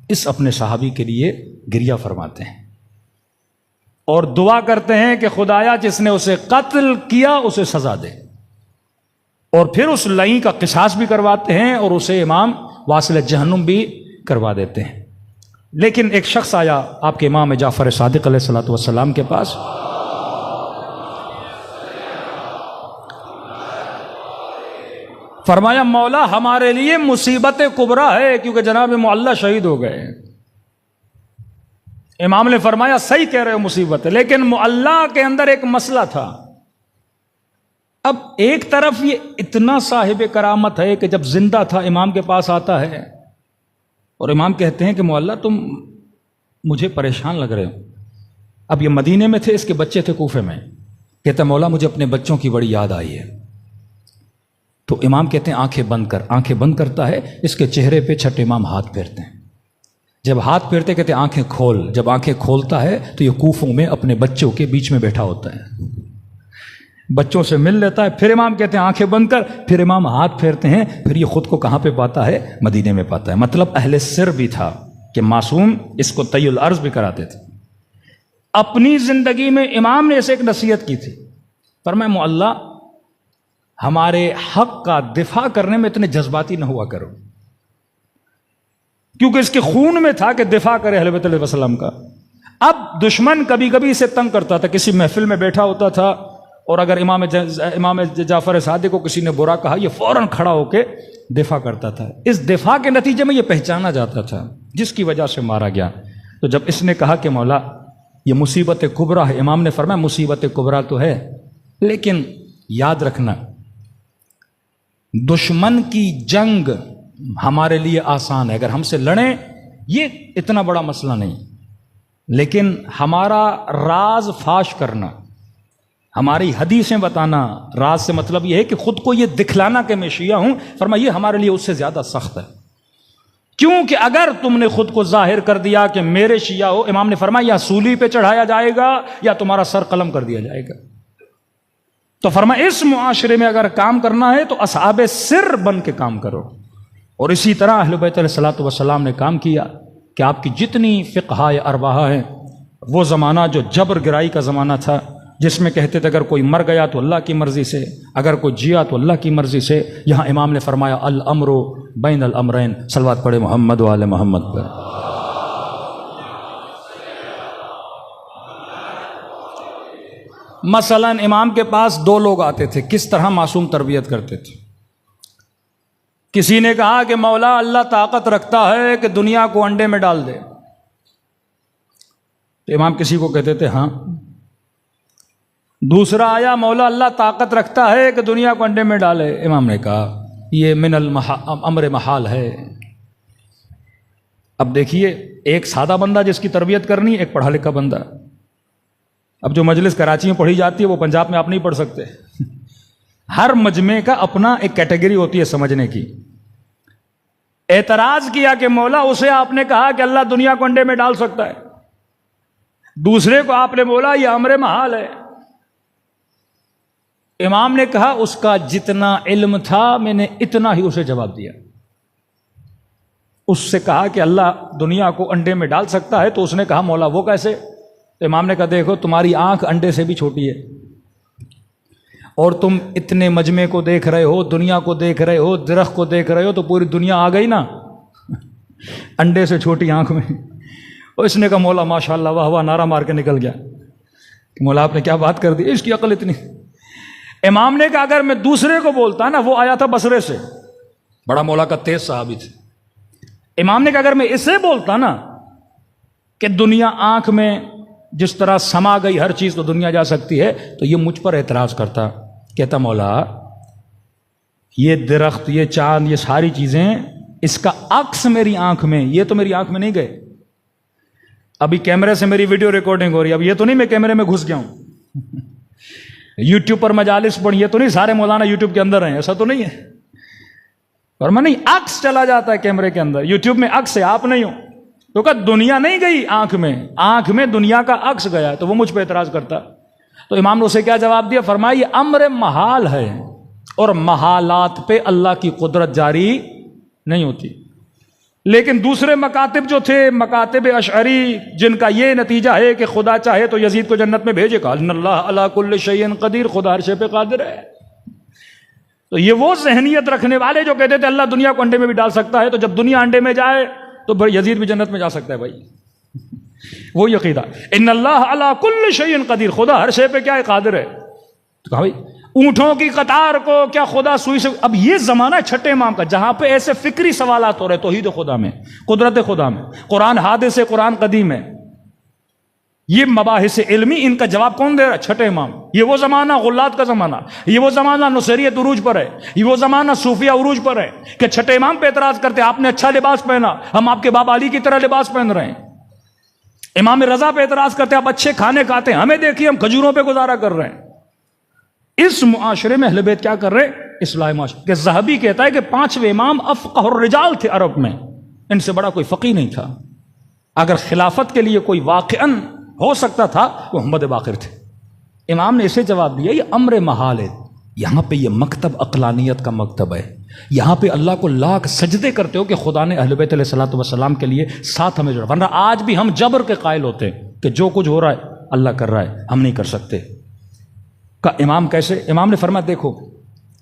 اس اپنے صحابی کے لیے گریہ فرماتے ہیں اور دعا کرتے ہیں کہ خدایا جس نے اسے قتل کیا اسے سزا دے، اور پھر اس لعین کا قصاص بھی کرواتے ہیں اور اسے امام واصل جہنم بھی کروا دیتے ہیں۔ لیکن ایک شخص آیا آپ کے امام جعفر صادق علیہ الصلوۃ والسلام کے پاس، فرمایا مولا ہمارے لیے مصیبت کبریٰ ہے کیونکہ جناب معلّہ شہید ہو گئے۔ امام نے فرمایا صحیح کہہ رہے ہو مصیبت ہے، لیکن معلّہ کے اندر ایک مسئلہ تھا۔ اب ایک طرف یہ اتنا صاحب کرامت ہے کہ جب زندہ تھا امام کے پاس آتا ہے اور امام کہتے ہیں کہ معلّہ تم مجھے پریشان لگ رہے ہو۔ اب یہ مدینے میں تھے، اس کے بچے تھے کوفے میں۔ کہتے ہیں مولا مجھے اپنے بچوں کی بڑی یاد آئی ہے۔ تو امام کہتے ہیں آنکھیں بند کر، آنکھیں بند کرتا ہے، اس کے چہرے پہ چھٹے امام ہاتھ پھیرتے ہیں۔ جب ہاتھ پھیرتے کہتے ہیں آنکھیں کھول، جب آنکھیں کھولتا ہے تو یہ کوفوں میں اپنے بچوں کے بیچ میں بیٹھا ہوتا ہے، بچوں سے مل لیتا ہے۔ پھر امام کہتے ہیں آنکھیں بند کر، پھر امام ہاتھ پھیرتے ہیں، پھر یہ خود کو کہاں پہ پاتا ہے؟ مدینے میں پاتا ہے۔ مطلب اہل سر بھی تھا کہ معصوم اس کو طی العرض بھی کراتے تھے۔ اپنی زندگی میں امام نے اسے ایک نصیحت کی تھی، فرمایا معلّہ ہمارے حق کا دفاع کرنے میں اتنے جذباتی نہ ہوا کرو، کیونکہ اس کے خون میں تھا کہ دفاع کرے اہل بیت علیہ السلام کا۔ اب دشمن کبھی کبھی اسے تنگ کرتا تھا، کسی محفل میں بیٹھا ہوتا تھا اور اگر امام جعفر صادق کو کسی نے برا کہا، یہ فوراً کھڑا ہو کے دفاع کرتا تھا۔ اس دفاع کے نتیجے میں یہ پہچانا جاتا تھا، جس کی وجہ سے مارا گیا۔ تو جب اس نے کہا کہ مولا یہ مصیبت کبریٰ ہے، امام نے فرمایا مصیبت کبریٰ تو ہے، لیکن یاد رکھنا دشمن کی جنگ ہمارے لیے آسان ہے، اگر ہم سے لڑیں یہ اتنا بڑا مسئلہ نہیں، لیکن ہمارا راز فاش کرنا، ہماری حدیثیں بتانا، راز سے مطلب یہ ہے کہ خود کو یہ دکھلانا کہ میں شیعہ ہوں، فرمایا یہ ہمارے لیے اس سے زیادہ سخت ہے، کیونکہ اگر تم نے خود کو ظاہر کر دیا کہ میرے شیعہ ہو، امام نے فرمایا یا سولی پہ چڑھایا جائے گا یا تمہارا سر قلم کر دیا جائے گا۔ تو فرمایا اس معاشرے میں اگر کام کرنا ہے تو اصحاب سر بن کے کام کرو، اور اسی طرح اہل بیت علیہ الصلوۃ والسلام نے کام کیا کہ آپ کی جتنی فقہ اربعہ ہیں، وہ زمانہ جو جبر گرائی کا زمانہ تھا، جس میں کہتے تھے اگر کوئی مر گیا تو اللہ کی مرضی سے، اگر کوئی جیا تو اللہ کی مرضی سے، یہاں امام نے فرمایا الامر بین الامرین۔ صلوات پڑھے محمد و آل محمد پر۔ مثلا امام کے پاس دو لوگ آتے تھے، کس طرح معصوم تربیت کرتے تھے۔ کسی نے کہا کہ مولا اللہ طاقت رکھتا ہے کہ دنیا کو انڈے میں ڈال دے، تو امام کسی کو کہتے تھے ہاں۔ دوسرا آیا مولا اللہ طاقت رکھتا ہے کہ دنیا کو انڈے میں ڈالے، امام نے کہا یہ من امر محال ہے۔ اب دیکھیے ایک سادہ بندہ جس کی تربیت کرنی، ایک پڑھا لکھا بندہ۔ اب جو مجلس کراچی میں پڑھی جاتی ہے وہ پنجاب میں آپ نہیں پڑھ سکتے، ہر مجمع کا اپنا ایک کیٹیگری ہوتی ہے سمجھنے کی۔ اعتراض کیا کہ مولا اسے آپ نے کہا کہ اللہ دنیا کو انڈے میں ڈال سکتا ہے، دوسرے کو آپ نے بولا یہ امر محال ہے۔ امام نے کہا اس کا جتنا علم تھا میں نے اتنا ہی اسے جواب دیا۔ اس سے کہا کہ اللہ دنیا کو انڈے میں ڈال سکتا ہے، تو اس نے کہا مولا وہ کیسے؟ تو امام نے کہا دیکھو تمہاری آنکھ انڈے سے بھی چھوٹی ہے، اور تم اتنے مجمع کو دیکھ رہے ہو، دنیا کو دیکھ رہے ہو، درخت کو دیکھ رہے ہو، تو پوری دنیا آ گئی نا انڈے سے چھوٹی آنکھ میں۔ اور اس نے کہا مولا ماشاءاللہ واہ واہ، نعرہ مار کے نکل گیا کہ مولا آپ نے کیا بات کر دی، اس کی عقل اتنی۔ امام نے کہا اگر میں دوسرے کو بولتا نا، وہ آیا تھا بصرے سے، بڑا مولا کا تیز صحابی تھے، امام نے کہا اگر میں اسے بولتا نا کہ دنیا آنکھ میں جس طرح سما گئی ہر چیز تو دنیا جا سکتی ہے، تو یہ مجھ پر اعتراض کرتا، کہتا مولا یہ درخت، یہ چاند، یہ ساری چیزیں، اس کا عکس میری آنکھ میں، یہ تو میری آنکھ میں نہیں گئے۔ ابھی کیمرے سے میری ویڈیو ریکارڈنگ ہو رہی ہے، اب یہ تو نہیں میں کیمرے میں گھس گیا ہوں، یوٹیوب پر مجالس پڑھی، یہ تو نہیں سارے مولانا یوٹیوب کے اندر ہیں، ایسا تو نہیں ہے۔ اور میں نہیں، عکس چلا جاتا ہے کیمرے کے اندر، یوٹیوب میں عکس ہے، آپ نہیں ہو۔ تو کہا دنیا نہیں گئی آنکھ میں، آنکھ میں دنیا کا عکس گیا، تو وہ مجھ پہ اعتراض کرتا تو امام نے اسے کیا جواب دیا؟ فرمایا یہ امر محال ہے اور محالات پہ اللہ کی قدرت جاری نہیں ہوتی۔ لیکن دوسرے مکاتب جو تھے، مکاتب اشعری، جن کا یہ نتیجہ ہے کہ خدا چاہے تو یزید کو جنت میں بھیجے گا، ان اللہ علی کل شیء قدیر، خدا ہر شے پہ قادر ہے۔ تو یہ وہ ذہنیت رکھنے والے جو کہتے تھے اللہ دنیا کو انڈے میں بھی ڈال سکتا ہے، تو جب دنیا انڈے میں جائے تو یزید بھی جنت میں جا سکتا ہے بھائی، وہ عقیدہ ان اللہ علی کل شیء قدیر، خدا ہر شے پہ کیا ہے؟ قادر ہے۔ تو کہا بھائی اونٹوں کی قطار کو کیا خدا سوئی سے؟ اب یہ زمانہ چھٹے امام کا جہاں پہ ایسے فکری سوالات ہو رہے، توحید خدا میں، قدرت خدا میں، قرآن حادث ہے، قرآن قدیم ہے، یہ مباحث علمی، ان کا جواب کون دے رہا ہے؟ چھٹے امام۔ یہ وہ زمانہ غلات کا زمانہ، یہ وہ زمانہ نصیریت عروج پر ہے، یہ وہ زمانہ صوفیہ عروج پر ہے کہ چھٹے امام پہ اعتراض کرتے آپ نے اچھا لباس پہنا، ہم آپ کے بابا علی کی طرح لباس پہن رہے ہیں۔ امام رضا پہ اعتراض کرتے آپ اچھے کھانے کھاتے ہیں، ہمیں دیکھیے ہم کھجوروں پہ گزارا کر رہے ہیں۔ اس معاشرے میں اہل بیت کیا کر رہے؟ اصلاح معاشرے کہ ذہبی کہتا ہے کہ 5ویں امام افقہ الرجال تھے عرب میں، ان سے بڑا کوئی فقیہ نہیں تھا۔ اگر خلافت کے لیے کوئی واقعاً ہو سکتا تھا وہ محمد باقر تھے۔ امام نے اسے جواب دیا یہ امر محال ہے، یہاں پہ یہ مکتب عقلانیت کا مکتب ہے، یہاں پہ اللہ کو لاکھ سجدے کرتے ہو کہ خدا نے اہل بیت علیہ الصلوۃ والسلام کے لیے ساتھ ہمیں جوڑا، ورنہ آج بھی ہم جبر کے قائل ہوتے ہیں کہ جو کچھ ہو رہا ہے اللہ کر رہا ہے، ہم نہیں کر سکتے۔ کا امام کیسے؟ امام نے فرمایا دیکھو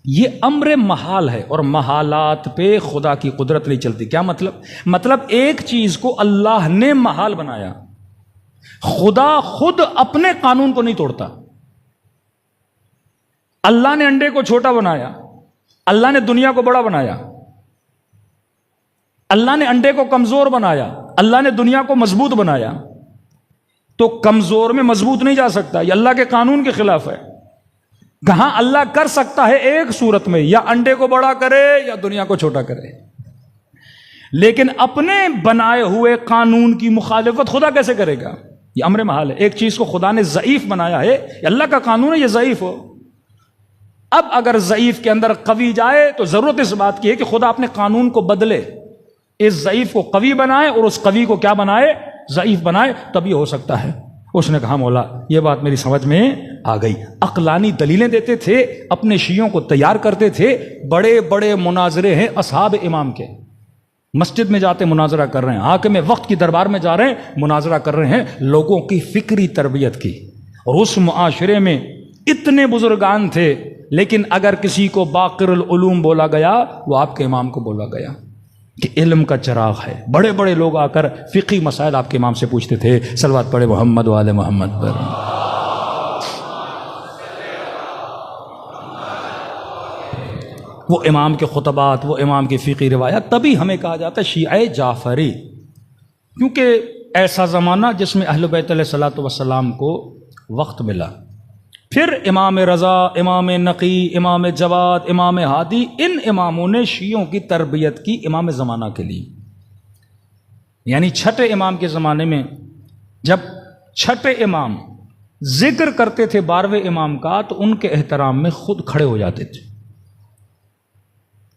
یہ امر محال ہے اور محالات پہ خدا کی قدرت نہیں چلتی۔ کیا مطلب؟ مطلب ایک چیز کو اللہ نے محال بنایا، خدا خود اپنے قانون کو نہیں توڑتا۔ اللہ نے انڈے کو چھوٹا بنایا، اللہ نے دنیا کو بڑا بنایا، اللہ نے انڈے کو کمزور بنایا، اللہ نے دنیا کو مضبوط بنایا، تو کمزور میں مضبوط نہیں جا سکتا، یہ اللہ کے قانون کے خلاف ہے۔ کہاں اللہ کر سکتا ہے؟ ایک صورت میں، یا انڈے کو بڑا کرے یا دنیا کو چھوٹا کرے، لیکن اپنے بنائے ہوئے قانون کی مخالفت خدا کیسے کرے گا؟ یہ امر محال ہے۔ ایک چیز کو خدا نے ضعیف بنایا ہے، یہ اللہ کا قانون ہے یہ ضعیف ہو۔ اب اگر ضعیف کے اندر قوی جائے تو ضرورت اس بات کی ہے کہ خدا اپنے قانون کو بدلے، اس ضعیف کو قوی بنائے اور اس قوی کو کیا بنائے؟ ضعیف بنائے، تبھی ہو سکتا ہے۔ اس نے کہا مولا یہ بات میری سمجھ میں آ گئی۔ عقلانی دلیلیں دیتے تھے، اپنے شیعوں کو تیار کرتے تھے۔ بڑے بڑے مناظرے ہیں اصحاب امام کے، مسجد میں جاتے مناظرہ کر رہے ہیں، حاکم وقت کی دربار میں جا رہے ہیں مناظرہ کر رہے ہیں لوگوں کی فکری تربیت کی۔ اور اس معاشرے میں اتنے بزرگان تھے، لیکن اگر کسی کو باقر العلوم بولا گیا وہ آپ کے امام کو بولا گیا کہ علم کا چراغ ہے۔ بڑے بڑے لوگ آ کر فقہی مسائل آپ کے امام سے پوچھتے تھے۔ صلوات پڑھے محمد و آل محمد پر۔ وہ امام کے خطبات، وہ امام کی فقہی روایات، تبھی ہمیں کہا جاتا ہے شیعہ جعفری، کیونکہ ایسا زمانہ جس میں اہل بیت علیہ الصلوۃ والسلام کو وقت ملا۔ پھر امام رضا، امام نقی، امام جواد، امام ہادی، ان اماموں نے شیعوں کی تربیت کی امام زمانہ کے لیے۔ یعنی چھٹے امام کے زمانے میں جب چھٹے امام ذکر کرتے تھے 12ویں امام کا تو ان کے احترام میں خود کھڑے ہو جاتے تھے۔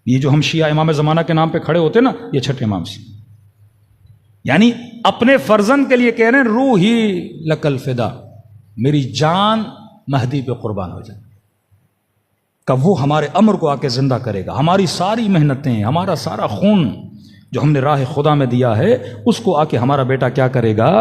یہ جو ہم شیعہ امام زمانہ کے نام پہ کھڑے ہوتے نا، یہ چھٹے امام سے، یعنی اپنے فرزند کے لیے کہہ رہے ہیں روحی لکل فدا، میری جان مہدی پہ قربان ہو جائے کہ وہ ہمارے امر کو آ کے زندہ کرے گا، ہماری ساری محنتیں، ہمارا سارا خون جو ہم نے راہ خدا میں دیا ہے اس کو آ کے ہمارا بیٹا کیا کرے گا؟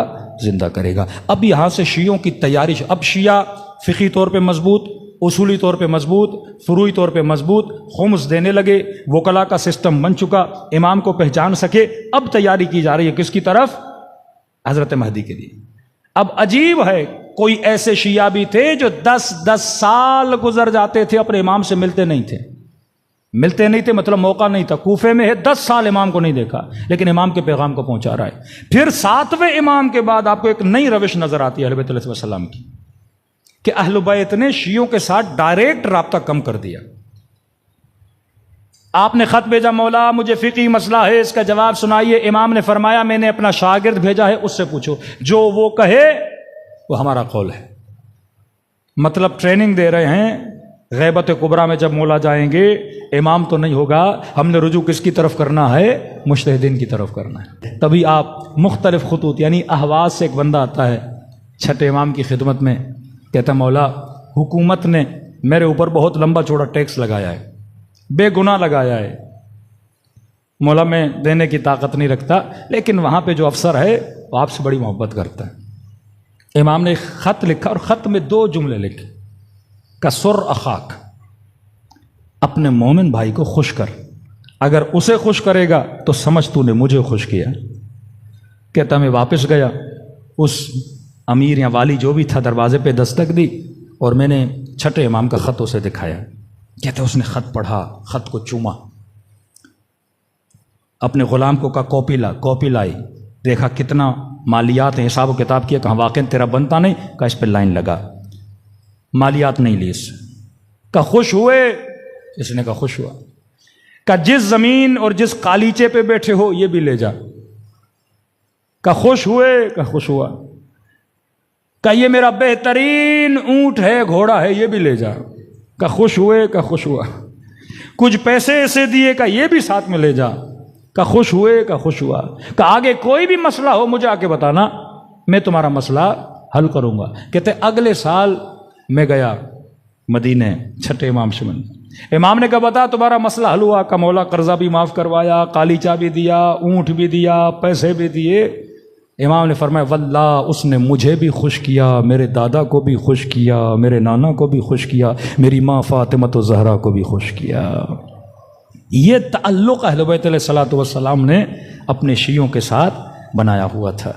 زندہ کرے گا۔ اب یہاں سے شیعوں کی تیاری، اب شیعہ فقہی طور پہ مضبوط، اصولی طور پہ مضبوط، فروعی طور پہ مضبوط، خمس دینے لگے، وکلا کا سسٹم بن چکا، امام کو پہچان سکے۔ اب تیاری کی جا رہی ہے کس کی طرف؟ حضرت مہدی کے لیے۔ اب عجیب ہے، کوئی ایسے شیعہ بھی تھے جو 10 سال گزر جاتے تھے اپنے امام سے ملتے نہیں تھے، مطلب موقع نہیں تھا۔ کوفے میں ہے 10 سال امام کو نہیں دیکھا، لیکن امام کے پیغام کو پہنچا رہا ہے۔ پھر 7ویں امام کے بعد آپ کو ایک نئی روش نظر آتی ہے اہل بیت علیہ السلام کی، کہ اہل بیت نے شیعوں کے ساتھ ڈائریکٹ رابطہ کم کر دیا۔ آپ نے خط بھیجا، مولا مجھے فقہی مسئلہ ہے، اس کا جواب سنائیے۔ امام نے فرمایا میں نے اپنا شاگرد بھیجا ہے، اس سے پوچھو، جو وہ کہے وہ ہمارا قول ہے۔ مطلب ٹریننگ دے رہے ہیں، غیبت کبریٰ میں جب مولا جائیں گے امام تو نہیں ہوگا، ہم نے رجوع کس کی طرف کرنا ہے؟ مجتہدین کی طرف کرنا ہے۔ تبھی آپ مختلف خطوط، یعنی احواز سے ایک بندہ آتا ہے چھٹے امام کی خدمت میں، کہتا مولا حکومت نے میرے اوپر بہت لمبا چوڑا ٹیکس لگایا ہے، بے گناہ لگایا ہے، مولا میں دینے کی طاقت نہیں رکھتا، لیکن وہاں پہ جو افسر ہے وہ آپ سے بڑی محبت کرتا ہے۔ امام نے ایک خط لکھا اور خط میں 2 جملے لکھے، کسر اخاک، اپنے مومن بھائی کو خوش کر، اگر اسے خوش کرے گا تو سمجھ تو نے مجھے خوش کیا۔ کہتا میں واپس گیا، اس امیر یا والی جو بھی تھا دروازے پہ دستک دی اور میں نے چھٹے امام کا خط اسے دکھایا۔ کہتا اس نے خط پڑھا، خط کو چوما، اپنے غلام کو کہا کاپی لائی، دیکھا کتنا مالیات ہیں، حساب و کتاب کیا، کہا واقعی تیرا بنتا نہیں، کہا اس پہ لائن لگا، مالیات نہیں لی اس سے۔ کہا خوش ہوئے؟ اس نے کہا خوش ہوا۔ کہا جس زمین اور جس قالیچے پہ بیٹھے ہو یہ بھی لے جا۔ کہا خوش ہوئے؟ کہا خوش ہوا۔ کہا یہ میرا بہترین اونٹ ہے، گھوڑا ہے، یہ بھی لے جا۔ کہا خوش ہوئے؟ کہا خوش ہوا۔ کچھ پیسے اسے دیے، کہا یہ بھی ساتھ میں لے جا۔ کہا خوش ہوئے؟ کہا خوش ہوا۔ کہا آگے کوئی بھی مسئلہ ہو مجھے آ کے بتانا، میں تمہارا مسئلہ حل کروں گا۔ کہتے اگلے سال میں گیا مدینے، چھٹے امام سے ملنے۔ امام نے کہا بتا تمہارا مسئلہ حل ہوا؟ کہ مولا قرضہ بھی معاف کروایا، قالیچہ بھی دیا، اونٹ بھی دیا، پیسے بھی دیے۔ امام نے فرمایا واللہ اس نے مجھے بھی خوش کیا، میرے دادا کو بھی خوش کیا، میرے نانا کو بھی خوش کیا، میری ماں فاطمہ زہرا کو بھی خوش کیا۔ یہ تعلق اہل بیت علیہ الصلوۃ والسلام نے اپنے شیعوں کے ساتھ بنایا ہوا تھا۔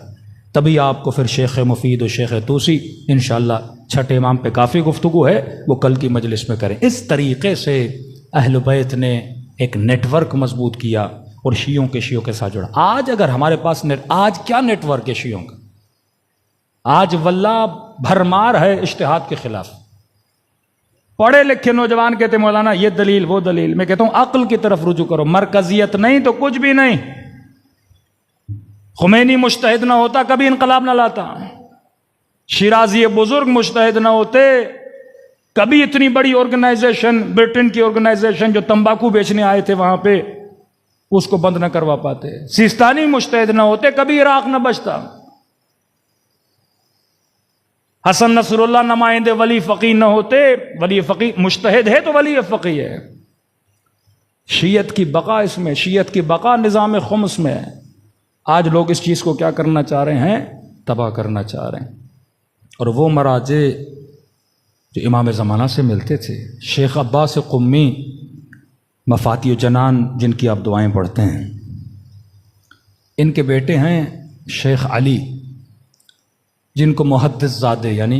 تبھی آپ کو پھر شیخ مفید و شیخ طوسی انشاءاللہ چھٹے امام پہ کافی گفتگو ہے، وہ کل کی مجلس میں کریں۔ اس طریقے سے اہل بیت نے ایک نیٹ ورک مضبوط کیا اور شیعوں کے ساتھ جڑا۔ آج اگر ہمارے پاس آج کیا نیٹ ورک ہے شیعوں کا؟ آج واللہ بھرمار ہے اجتہاد کے خلاف۔ پڑھے لکھے نوجوان کہتے مولانا یہ دلیل وہ دلیل، میں کہتا ہوں عقل کی طرف رجوع کرو، مرکزیت نہیں تو کچھ بھی نہیں۔ خمینی مجتہد نہ ہوتا کبھی انقلاب نہ لاتا، شیرازی بزرگ مجتہد نہ ہوتے کبھی اتنی بڑی آرگنائزیشن، برٹن کی آرگنائزیشن جو تمباکو بیچنے آئے تھے وہاں پہ، اس کو بند نہ کروا پاتے۔ سیستانی مجتہد نہ ہوتے کبھی عراق نہ بچتا۔ حسن نصر اللہ نمائندے ولی فقیہ نہ ہوتے، ولی فقیہ مجتہد ہے تو ولی فقیہ ہے۔ شیعت کی بقا اس میں، شیعت کی بقا نظام خمس میں ہے۔ آج لوگ اس چیز کو کیا کرنا چاہ رہے ہیں؟ تباہ کرنا چاہ رہے ہیں۔ اور وہ مراجع جو امام زمانہ سے ملتے تھے، شیخ عباس قمی مفاتی جنان جن کی آپ دعائیں پڑھتے ہیں، ان کے بیٹے ہیں شیخ علی، جن کو محدث زادے یعنی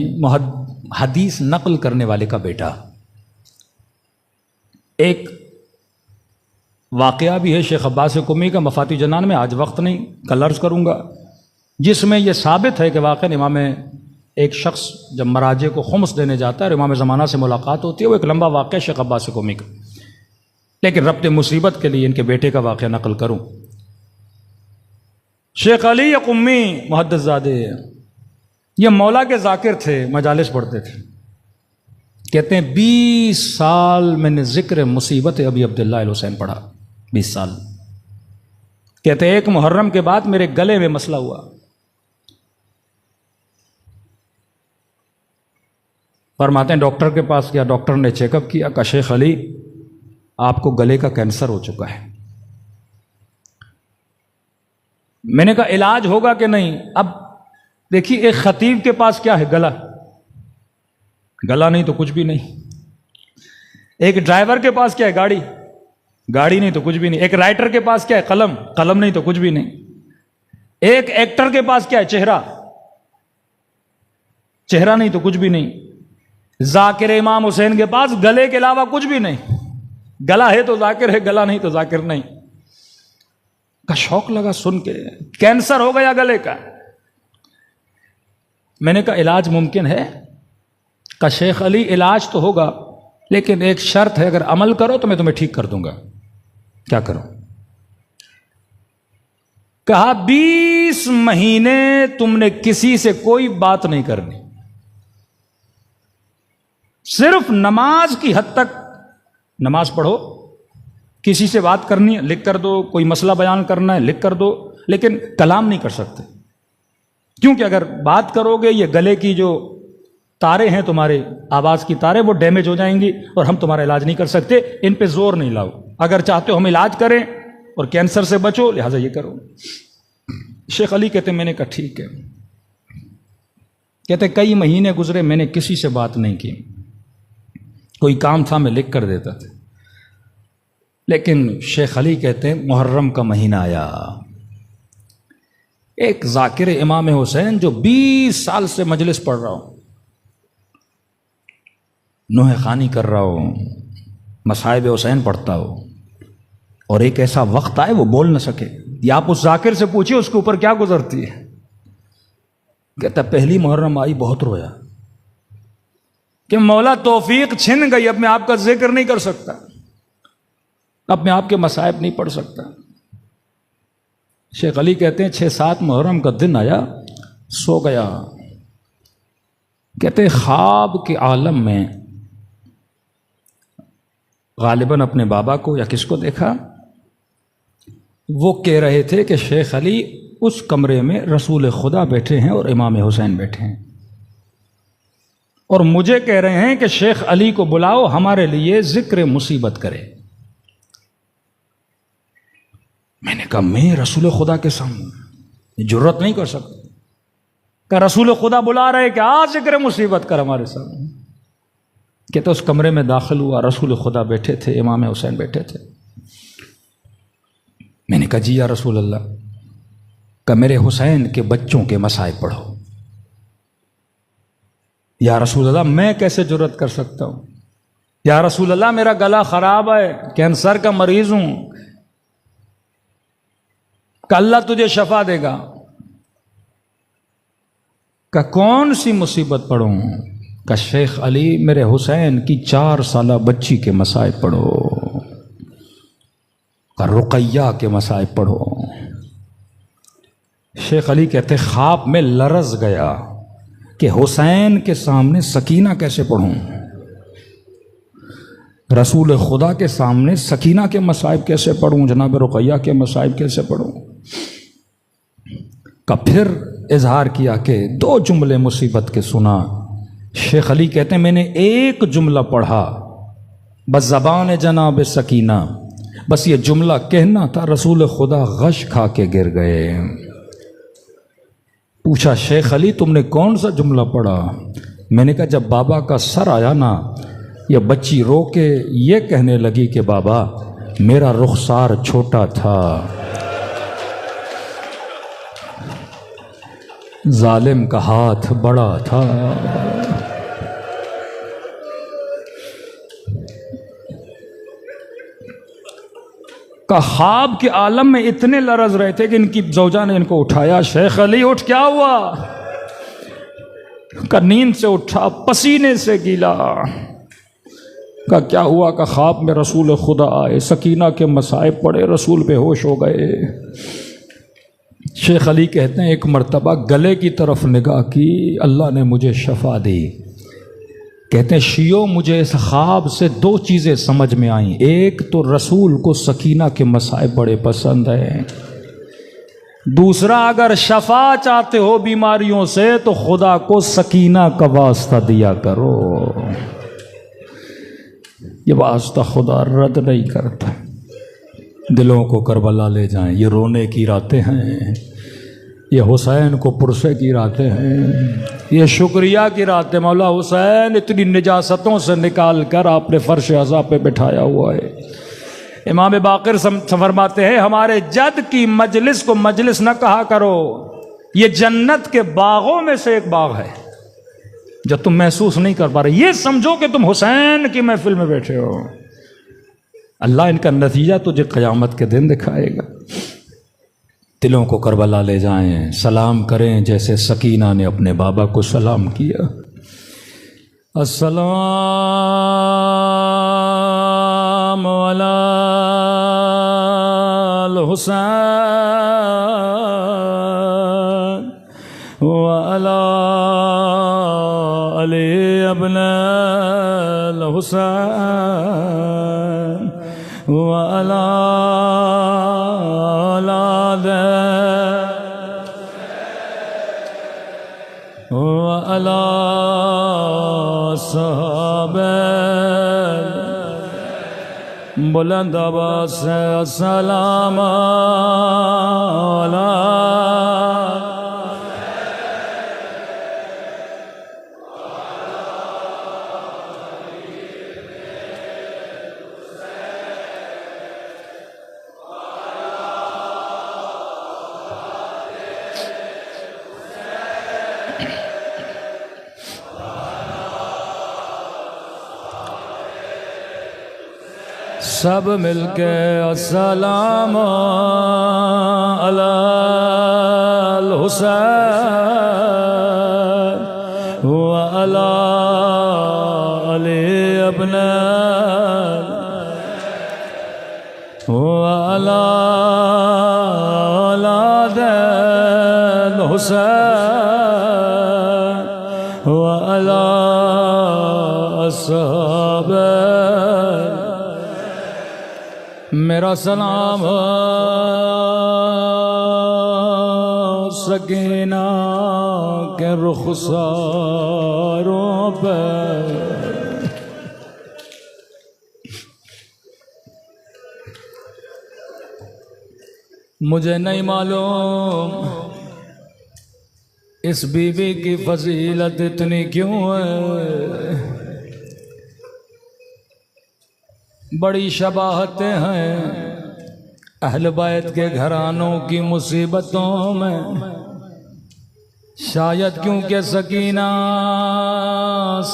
حدیث نقل کرنے والے کا بیٹا۔ ایک واقعہ بھی ہے شیخ عباس قمی کا مفاتی جنان میں، آج وقت نہیں، کل عرض کروں گا، جس میں یہ ثابت ہے کہ واقعی امام ایک شخص جب مراجع کو خمس دینے جاتا ہے اور امام زمانہ سے ملاقات ہوتی ہے، وہ ایک لمبا واقعہ شیخ عباس قمی کا، لیکن ربط مصیبت کے لیے ان کے بیٹے کا واقعہ نقل کروں۔ شیخ علی قمی محدث زادے، یہ مولا کے ذاکر تھے، مجالس پڑھتے تھے۔ کہتے ہیں 20 سال میں نے ذکر مصیبت ابی عبداللہ الحسین پڑھا، 20 سال۔ کہتے ہیں ایک محرم کے بعد میرے گلے میں مسئلہ ہوا، فرماتے ہیں ڈاکٹر کے پاس گیا، ڈاکٹر نے چیک اپ کیا، کہا شیخ علی آپ کو گلے کا کینسر ہو چکا ہے۔ میں نے کہا علاج ہوگا کہ نہیں؟ اب دیکھیے ایک خطیب کے پاس کیا ہے؟ گلا، گلا نہیں تو کچھ بھی نہیں۔ ایک ڈرائیور کے پاس کیا ہے؟ گاڑی، گاڑی نہیں تو کچھ بھی نہیں۔ ایک رائٹر کے پاس کیا ہے؟ قلم، قلم نہیں تو کچھ بھی نہیں۔ ایک ایکٹر کے پاس کیا ہے؟ چہرہ، چہرہ نہیں تو کچھ بھی نہیں۔ ذاکر امام حسین کے پاس گلے کے علاوہ کچھ بھی نہیں، گلا ہے تو ذاکر ہے، گلا نہیں تو ذاکر نہیں۔ کا شوق لگا سن کے، کینسر ہو گیا گلے کا۔ میں نے کہا علاج ممکن ہے؟ کہ شیخ علی علاج تو ہوگا لیکن ایک شرط ہے، اگر عمل کرو تو میں تمہیں ٹھیک کر دوں گا۔ کیا کروں؟ کہا 20 مہینے تم نے کسی سے کوئی بات نہیں کرنی، صرف نماز کی حد تک نماز پڑھو، کسی سے بات کرنی ہے لکھ کر دو، کوئی مسئلہ بیان کرنا ہے لکھ کر دو، لیکن کلام نہیں کر سکتے، کیونکہ اگر بات کرو گے یہ گلے کی جو تارے ہیں تمہارے آواز کی تارے، وہ ڈیمیج ہو جائیں گی اور ہم تمہارا علاج نہیں کر سکتے، ان پہ زور نہیں لاؤ، اگر چاہتے ہو ہم علاج کریں اور کینسر سے بچو لہٰذا یہ کرو۔ شیخ علی کہتے ہیں میں نے کہا ٹھیک ہے۔ کہتے کئی مہینے گزرے میں نے کسی سے بات نہیں کی، کوئی کام تھا میں لکھ کر دیتا تھا، لیکن شیخ علی کہتے ہیں محرم کا مہینہ آیا، ایک ذاکر امام حسین جو 20 سال سے مجلس پڑھ رہا ہوں، نوحہ خوانی کر رہا ہوں، مصائب حسین پڑھتا ہو، اور ایک ایسا وقت آئے وہ بول نہ سکے، یا آپ اس ذاکر سے پوچھیے اس کے اوپر کیا گزرتی ہے۔ کہتا پہلی محرم آئی بہت رویا کہ مولا توفیق چھن گئی، اب میں آپ کا ذکر نہیں کر سکتا، اب میں آپ کے مصائب نہیں پڑھ سکتا۔ شیخ علی کہتے ہیں 6-7 محرم کا دن آیا، سو گیا۔ کہتے خواب کے عالم میں غالباً اپنے بابا کو یا کس کو دیکھا، وہ کہہ رہے تھے کہ شیخ علی اس کمرے میں رسول خدا بیٹھے ہیں اور امام حسین بیٹھے ہیں، اور مجھے کہہ رہے ہیں کہ شیخ علی کو بلاؤ ہمارے لیے ذکر مصیبت کرے۔ میں نے کہا میں رسول خدا کے سامنے جرت نہیں کر سکتا، کہ رسول خدا بلا رہے کہ آ ذکر مصیبت کر ہمارے سامنے۔ کہتے اس کمرے میں داخل ہوا، رسول خدا بیٹھے تھے، امام حسین بیٹھے تھے۔ میں نے کہا جی یا رسول اللہ، کہ میرے حسین کے بچوں کے مصائب پڑھو۔ یا رسول اللہ میں کیسے جرت کر سکتا ہوں، یا رسول اللہ میرا گلا خراب ہے، کینسر کا مریض ہوں، کہ اللہ تجھے شفا دے گا۔ کہ کون سی مصیبت پڑھوں؟ کہ شیخ علی میرے حسین کی 4 سالہ بچی کے مصائب پڑھو، کہ رقیہ کے مصائب پڑھو۔ شیخ علی کہتے خواب میں لرز گیا کہ حسین کے سامنے سکینہ کیسے پڑھوں، رسول خدا کے سامنے سکینہ کے مصائب کیسے پڑھوں، جناب رقیہ کے مصائب کیسے پڑھوں۔ کہ پھر اظہار کیا کہ 2 جملے مصیبت کے سنا۔ شیخ علی کہتے ہیں میں نے ایک جملہ پڑھا بس زبان جناب سکینہ، بس یہ جملہ کہنا تھا، رسول خدا غش کھا کے گر گئے۔ پوچھا شیخ علی تم نے کون سا جملہ پڑھا؟ میں نے کہا جب بابا کا سر آیا نا، یہ بچی رو کے یہ کہنے لگی کہ بابا میرا رخسار چھوٹا تھا، ظالم کا ہاتھ بڑا تھا۔ کا خواب کے عالم میں اتنے لرز رہے تھے کہ ان کی زوجہ نے ان کو اٹھایا، شیخ علی اٹھ، کیا ہوا؟ کا نیند سے اٹھا، پسینے سے گیلا۔ کا کیا ہوا؟ کا خواب میں رسول خدا آئے، سکینہ کے مصائب پڑے، رسول بے ہوش ہو گئے۔ شیخ علی کہتے ہیں ایک مرتبہ گلے کی طرف نگاہ کی، اللہ نے مجھے شفا دی۔ کہتے ہیں شیعو مجھے اس خواب سے 2 چیزیں سمجھ میں آئیں، ایک تو رسول کو سکینہ کے مصائب بڑے پسند ہیں، دوسرا اگر شفا چاہتے ہو بیماریوں سے تو خدا کو سکینہ کا واسطہ دیا کرو، یہ واسطہ خدا رد نہیں کرتا۔ دلوں کو کربلا لے جائیں، یہ رونے کی راتیں ہیں، یہ حسین کو پرسے کی راتیں ہیں، یہ شکریہ کی راتیں۔ مولا حسین اتنی نجاستوں سے نکال کر آپ نے فرش عزا پہ بٹھایا ہوا ہے۔ امام باقر فرماتے ہیں ہمارے جد کی مجلس کو مجلس نہ کہا کرو، یہ جنت کے باغوں میں سے ایک باغ ہے جو تم محسوس نہیں کر پا رہے، یہ سمجھو کہ تم حسین کی محفل میں بیٹھے ہو۔ اللہ ان کا نتیجہ تجھے قیامت کے دن دکھائے گا۔ دلوں کو کربلا لے جائیں، سلام کریں جیسے سکینہ نے اپنے بابا کو سلام کیا۔ السلام علی الحسین وعلی علی ابن الحسین وعلی وعلی اصحاب بلند آواز سے السلام سب مل کے السلام علی الحسین وعلی علی ابن وعلی اولاد الحسین وعلی اصحاب میرا سلام سکینہ کے رخساروں پہ مجھے نہیں معلوم اس بی بی کی فضیلت اتنی کیوں ہے، بڑی شباہتیں ہیں اہل بیت کے گھرانوں کی مصیبتوں میں، شاید کیونکہ سکینہ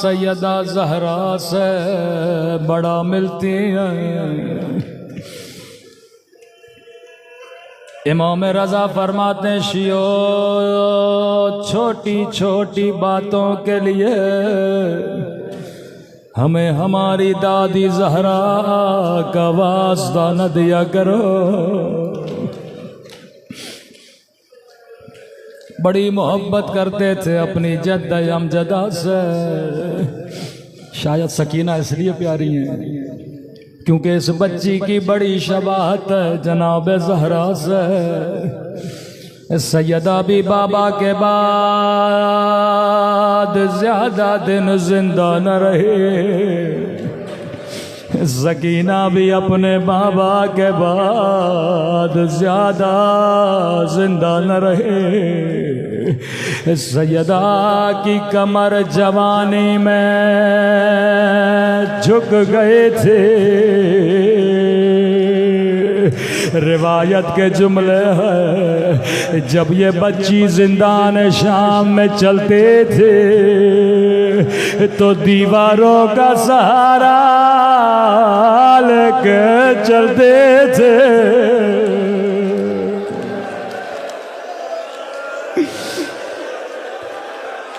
سیدہ زہرا سے بڑا ملتی ہے۔ امام رضا فرماتے ہیں شیعو چھوٹی چھوٹی باتوں کے لیے ہمیں ہماری دادی زہرا کا واسطہ نہ دیا کرو، بڑی محبت کرتے تھے اپنی جد امجدہ سے۔ شاید سکینہ اس لیے پیاری ہیں کیونکہ اس بچی کی بڑی شباہت ہے جناب زہرا سے۔ سیدہ بھی بابا کے بعد زیادہ دن زندہ نہ رہے، سکینہ بھی اپنے بابا کے بعد زیادہ زندہ نہ رہے۔ سیدہ کی کمر جوانی میں جھک گئے تھے، روایت کے جملے ہیں جب یہ بچی زندان شام میں چلتے تھے تو دیواروں کا سہارا لے کے چلتے تھے۔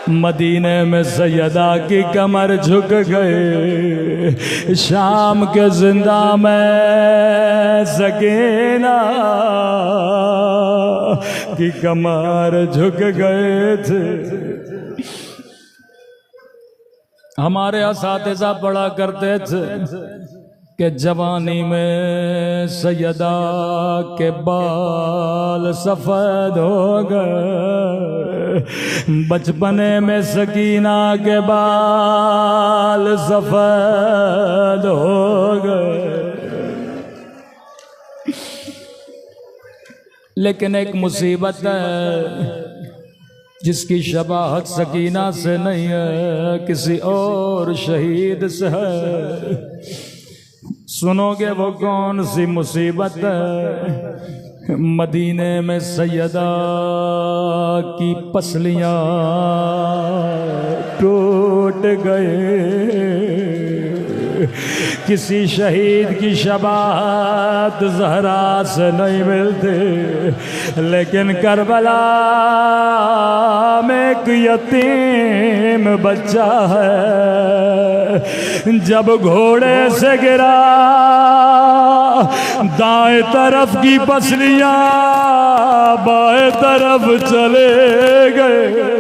مدینے میں سیدہ کی کمر جھک گئے، شام کے زندہ میں سکینہ کی کمر جھک گئے تھے۔ ہمارے اساتذہ پڑھا کرتے تھے کہ جوانی میں سیدہ کے بال سفید ہو گئے، بچپنے میں سکینہ کے بال سفید ہو گئے، لیکن ایک مصیبت ہے جس کی شباہت سکینہ سے نہیں ہے، کسی اور شہید سے ہے۔ سنو گے وہ کون سی مصیبت ہے؟ مدینے میں سیدہ کی پسلیاں ٹوٹ گئے، کسی شہید کی شباہت زہرا سے نہیں ملتے، لیکن کربلا میں ایک یتیم بچہ ہے، جب گھوڑے سے گرا دائیں طرف کی پسلیاں بائیں طرف چلے گئے۔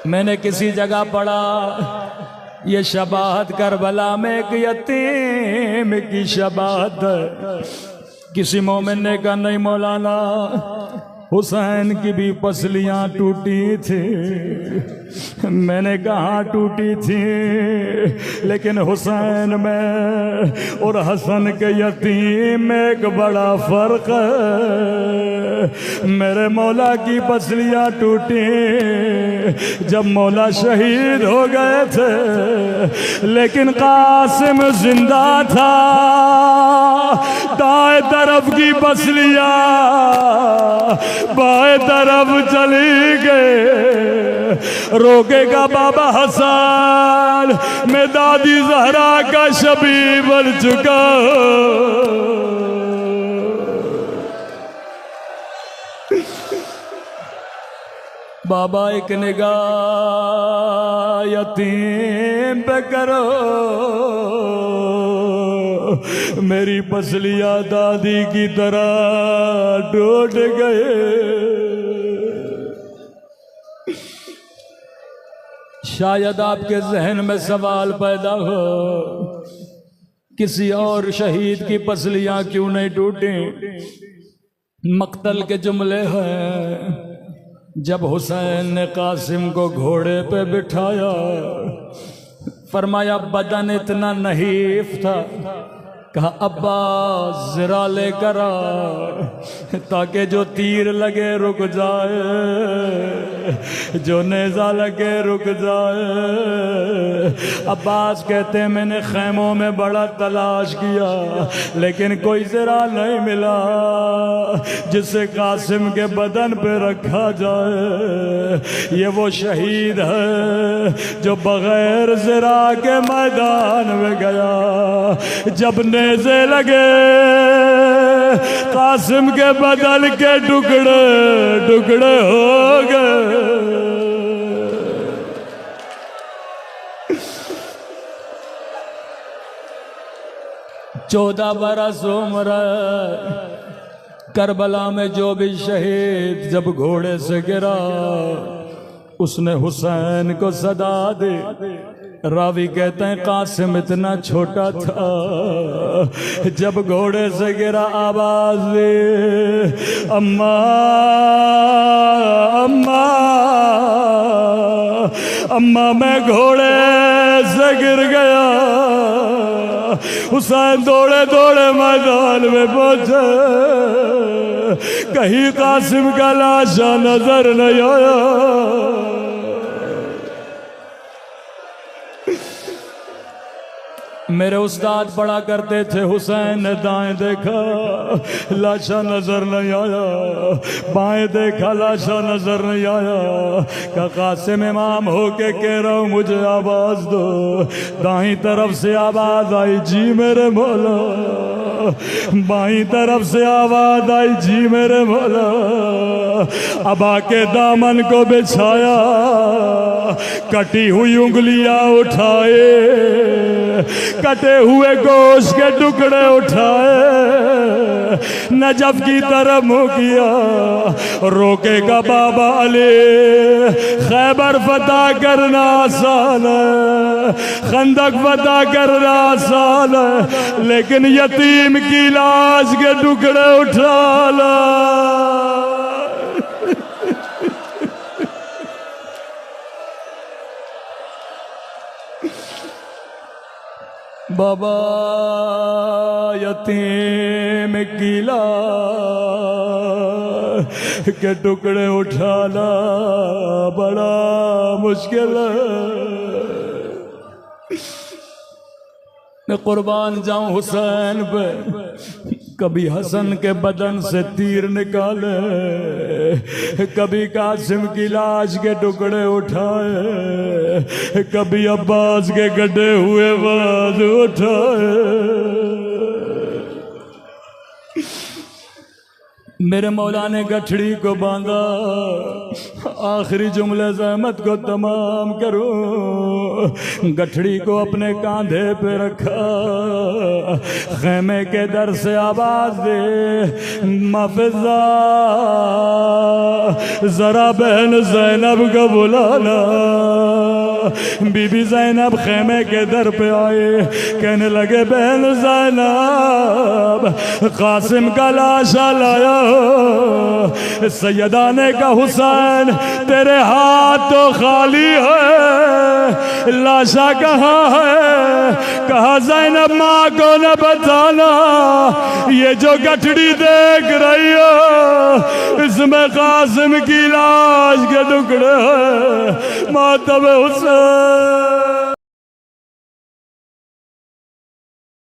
میں نے کسی جگہ پڑھا یہ شباہت کربلا میں ایک یتیم کی شباہت ہے۔ کسی مومن نے کہا نہیں مولانا، حسین کی بھی پسلیاں ٹوٹی تھی۔ میں نے کہا ٹوٹی تھی، لیکن حسین میں اور حسن کے یتیم میں ایک بڑا فرق ہے۔ میرے مولا کی پسلیاں ٹوٹی جب مولا شہید ہو گئے تھے، لیکن قاسم زندہ تھا۔ دائیں طرف کی پسلیاں بائیں طرف چلی گئے۔ روکے گا بابا حسن، میں دادی زہرا کا شبیہ بن چکا۔ بابا ایک نگاہ یتیم پہ کرو، میری پسلیاں دادی کی طرح ٹوٹ گئے۔ شاید آپ کے ذہن میں سوال پیدا ہو، کسی اور شہید کی پسلیاں کیوں نہیں ٹوٹیں؟ مقتل کے جملے ہیں، جب حسین نے قاسم کو گھوڑے پہ بٹھایا، فرمایا بدن اتنا نحیف تھا، کہا ابا ذرا لے کر آ تاکہ جو تیر لگے رک جائے، جو نیزہ لگے رک جائے۔ عباس کہتے ہیں میں نے خیموں میں بڑا تلاش کیا لیکن کوئی ذرا نہیں ملا جسے قاسم کے بدن پہ رکھا جائے۔ یہ وہ شہید ہے جو بغیر ذرا کے میدان میں گیا، جب نیزے لگے قاسم کے بدن کے ٹکڑے ٹکڑے ہو گئے۔ 14 برس عمر کربلا میں جو بھی شہید جب گھوڑے سے گرا، اس نے حسین کو صدا دی۔ راوی کہتے ہیں قاسم اتنا چھوٹا تھا، جب گھوڑے سے گرا آواز دی اماں اماں اماں، میں گھوڑے سے گر گیا۔ حسین دوڑے دوڑے میدان میں پہنچے، کہیں قاسم کا لاشا نظر نہیں آیا۔ میرے استاد پڑھا کرتے تھے، حسین نے دائیں دیکھا لاشا نظر نہیں آیا، بائیں دیکھا لاشا نظر نہیں آیا۔ کہ قاسم امام ہو کے کہہ رہا ہوں مجھے آواز دو۔ دائیں طرف سے آواز آئی جی میرے مولا، بائیں طرف سے آواز آئی جی میرے مولا۔ ابا کے دامن کو بچھایا، کٹی ہوئی انگلیاں اٹھائے، کٹے ہوئے گوشت کے ٹکڑے اٹھائے، نجف کی طرف منہ کیا۔ روکے گا بابا علی، خیبر فتح کرنا آسان ہے، خندق فتح کرنا آسان ہے، لیکن یتیم کی لاش کے ٹکڑے اٹھا لا۔ بابا یتیم کی لاش کے ٹکڑے اٹھانا بڑا مشکل ہے۔ میں قربان جاؤں حسین پہ، کبھی حسن کے بدن سے تیر نکالے، کبھی قاسم کی لاش کے ٹکڑے اٹھائے، کبھی عباس کے گڈے ہوئے باز اٹھائے۔ میرے مولا نے گٹھڑی کو باندھا، آخری جملے زحمت کو تمام کروں، گٹھڑی کو اپنے کاندھے پہ رکھا، خیمے کے در سے آواز دے مفزا ذرا بہن زینب کو بلانا۔ بی بی زینب خیمے کے در پہ آئے، کہنے لگے بہن زینب قاسم کا لاشا لایا، سیدہ نے کہا حسین تیرے ہاتھ تو خالی ہے، لاشا کہاں ہے؟ کہا زینب ماں کو نہ بتانا، یہ جو گٹھڑی دیکھ رہی ہو اس میں قاسم کی لاش کے ٹکڑے ہیں، ماتم حسین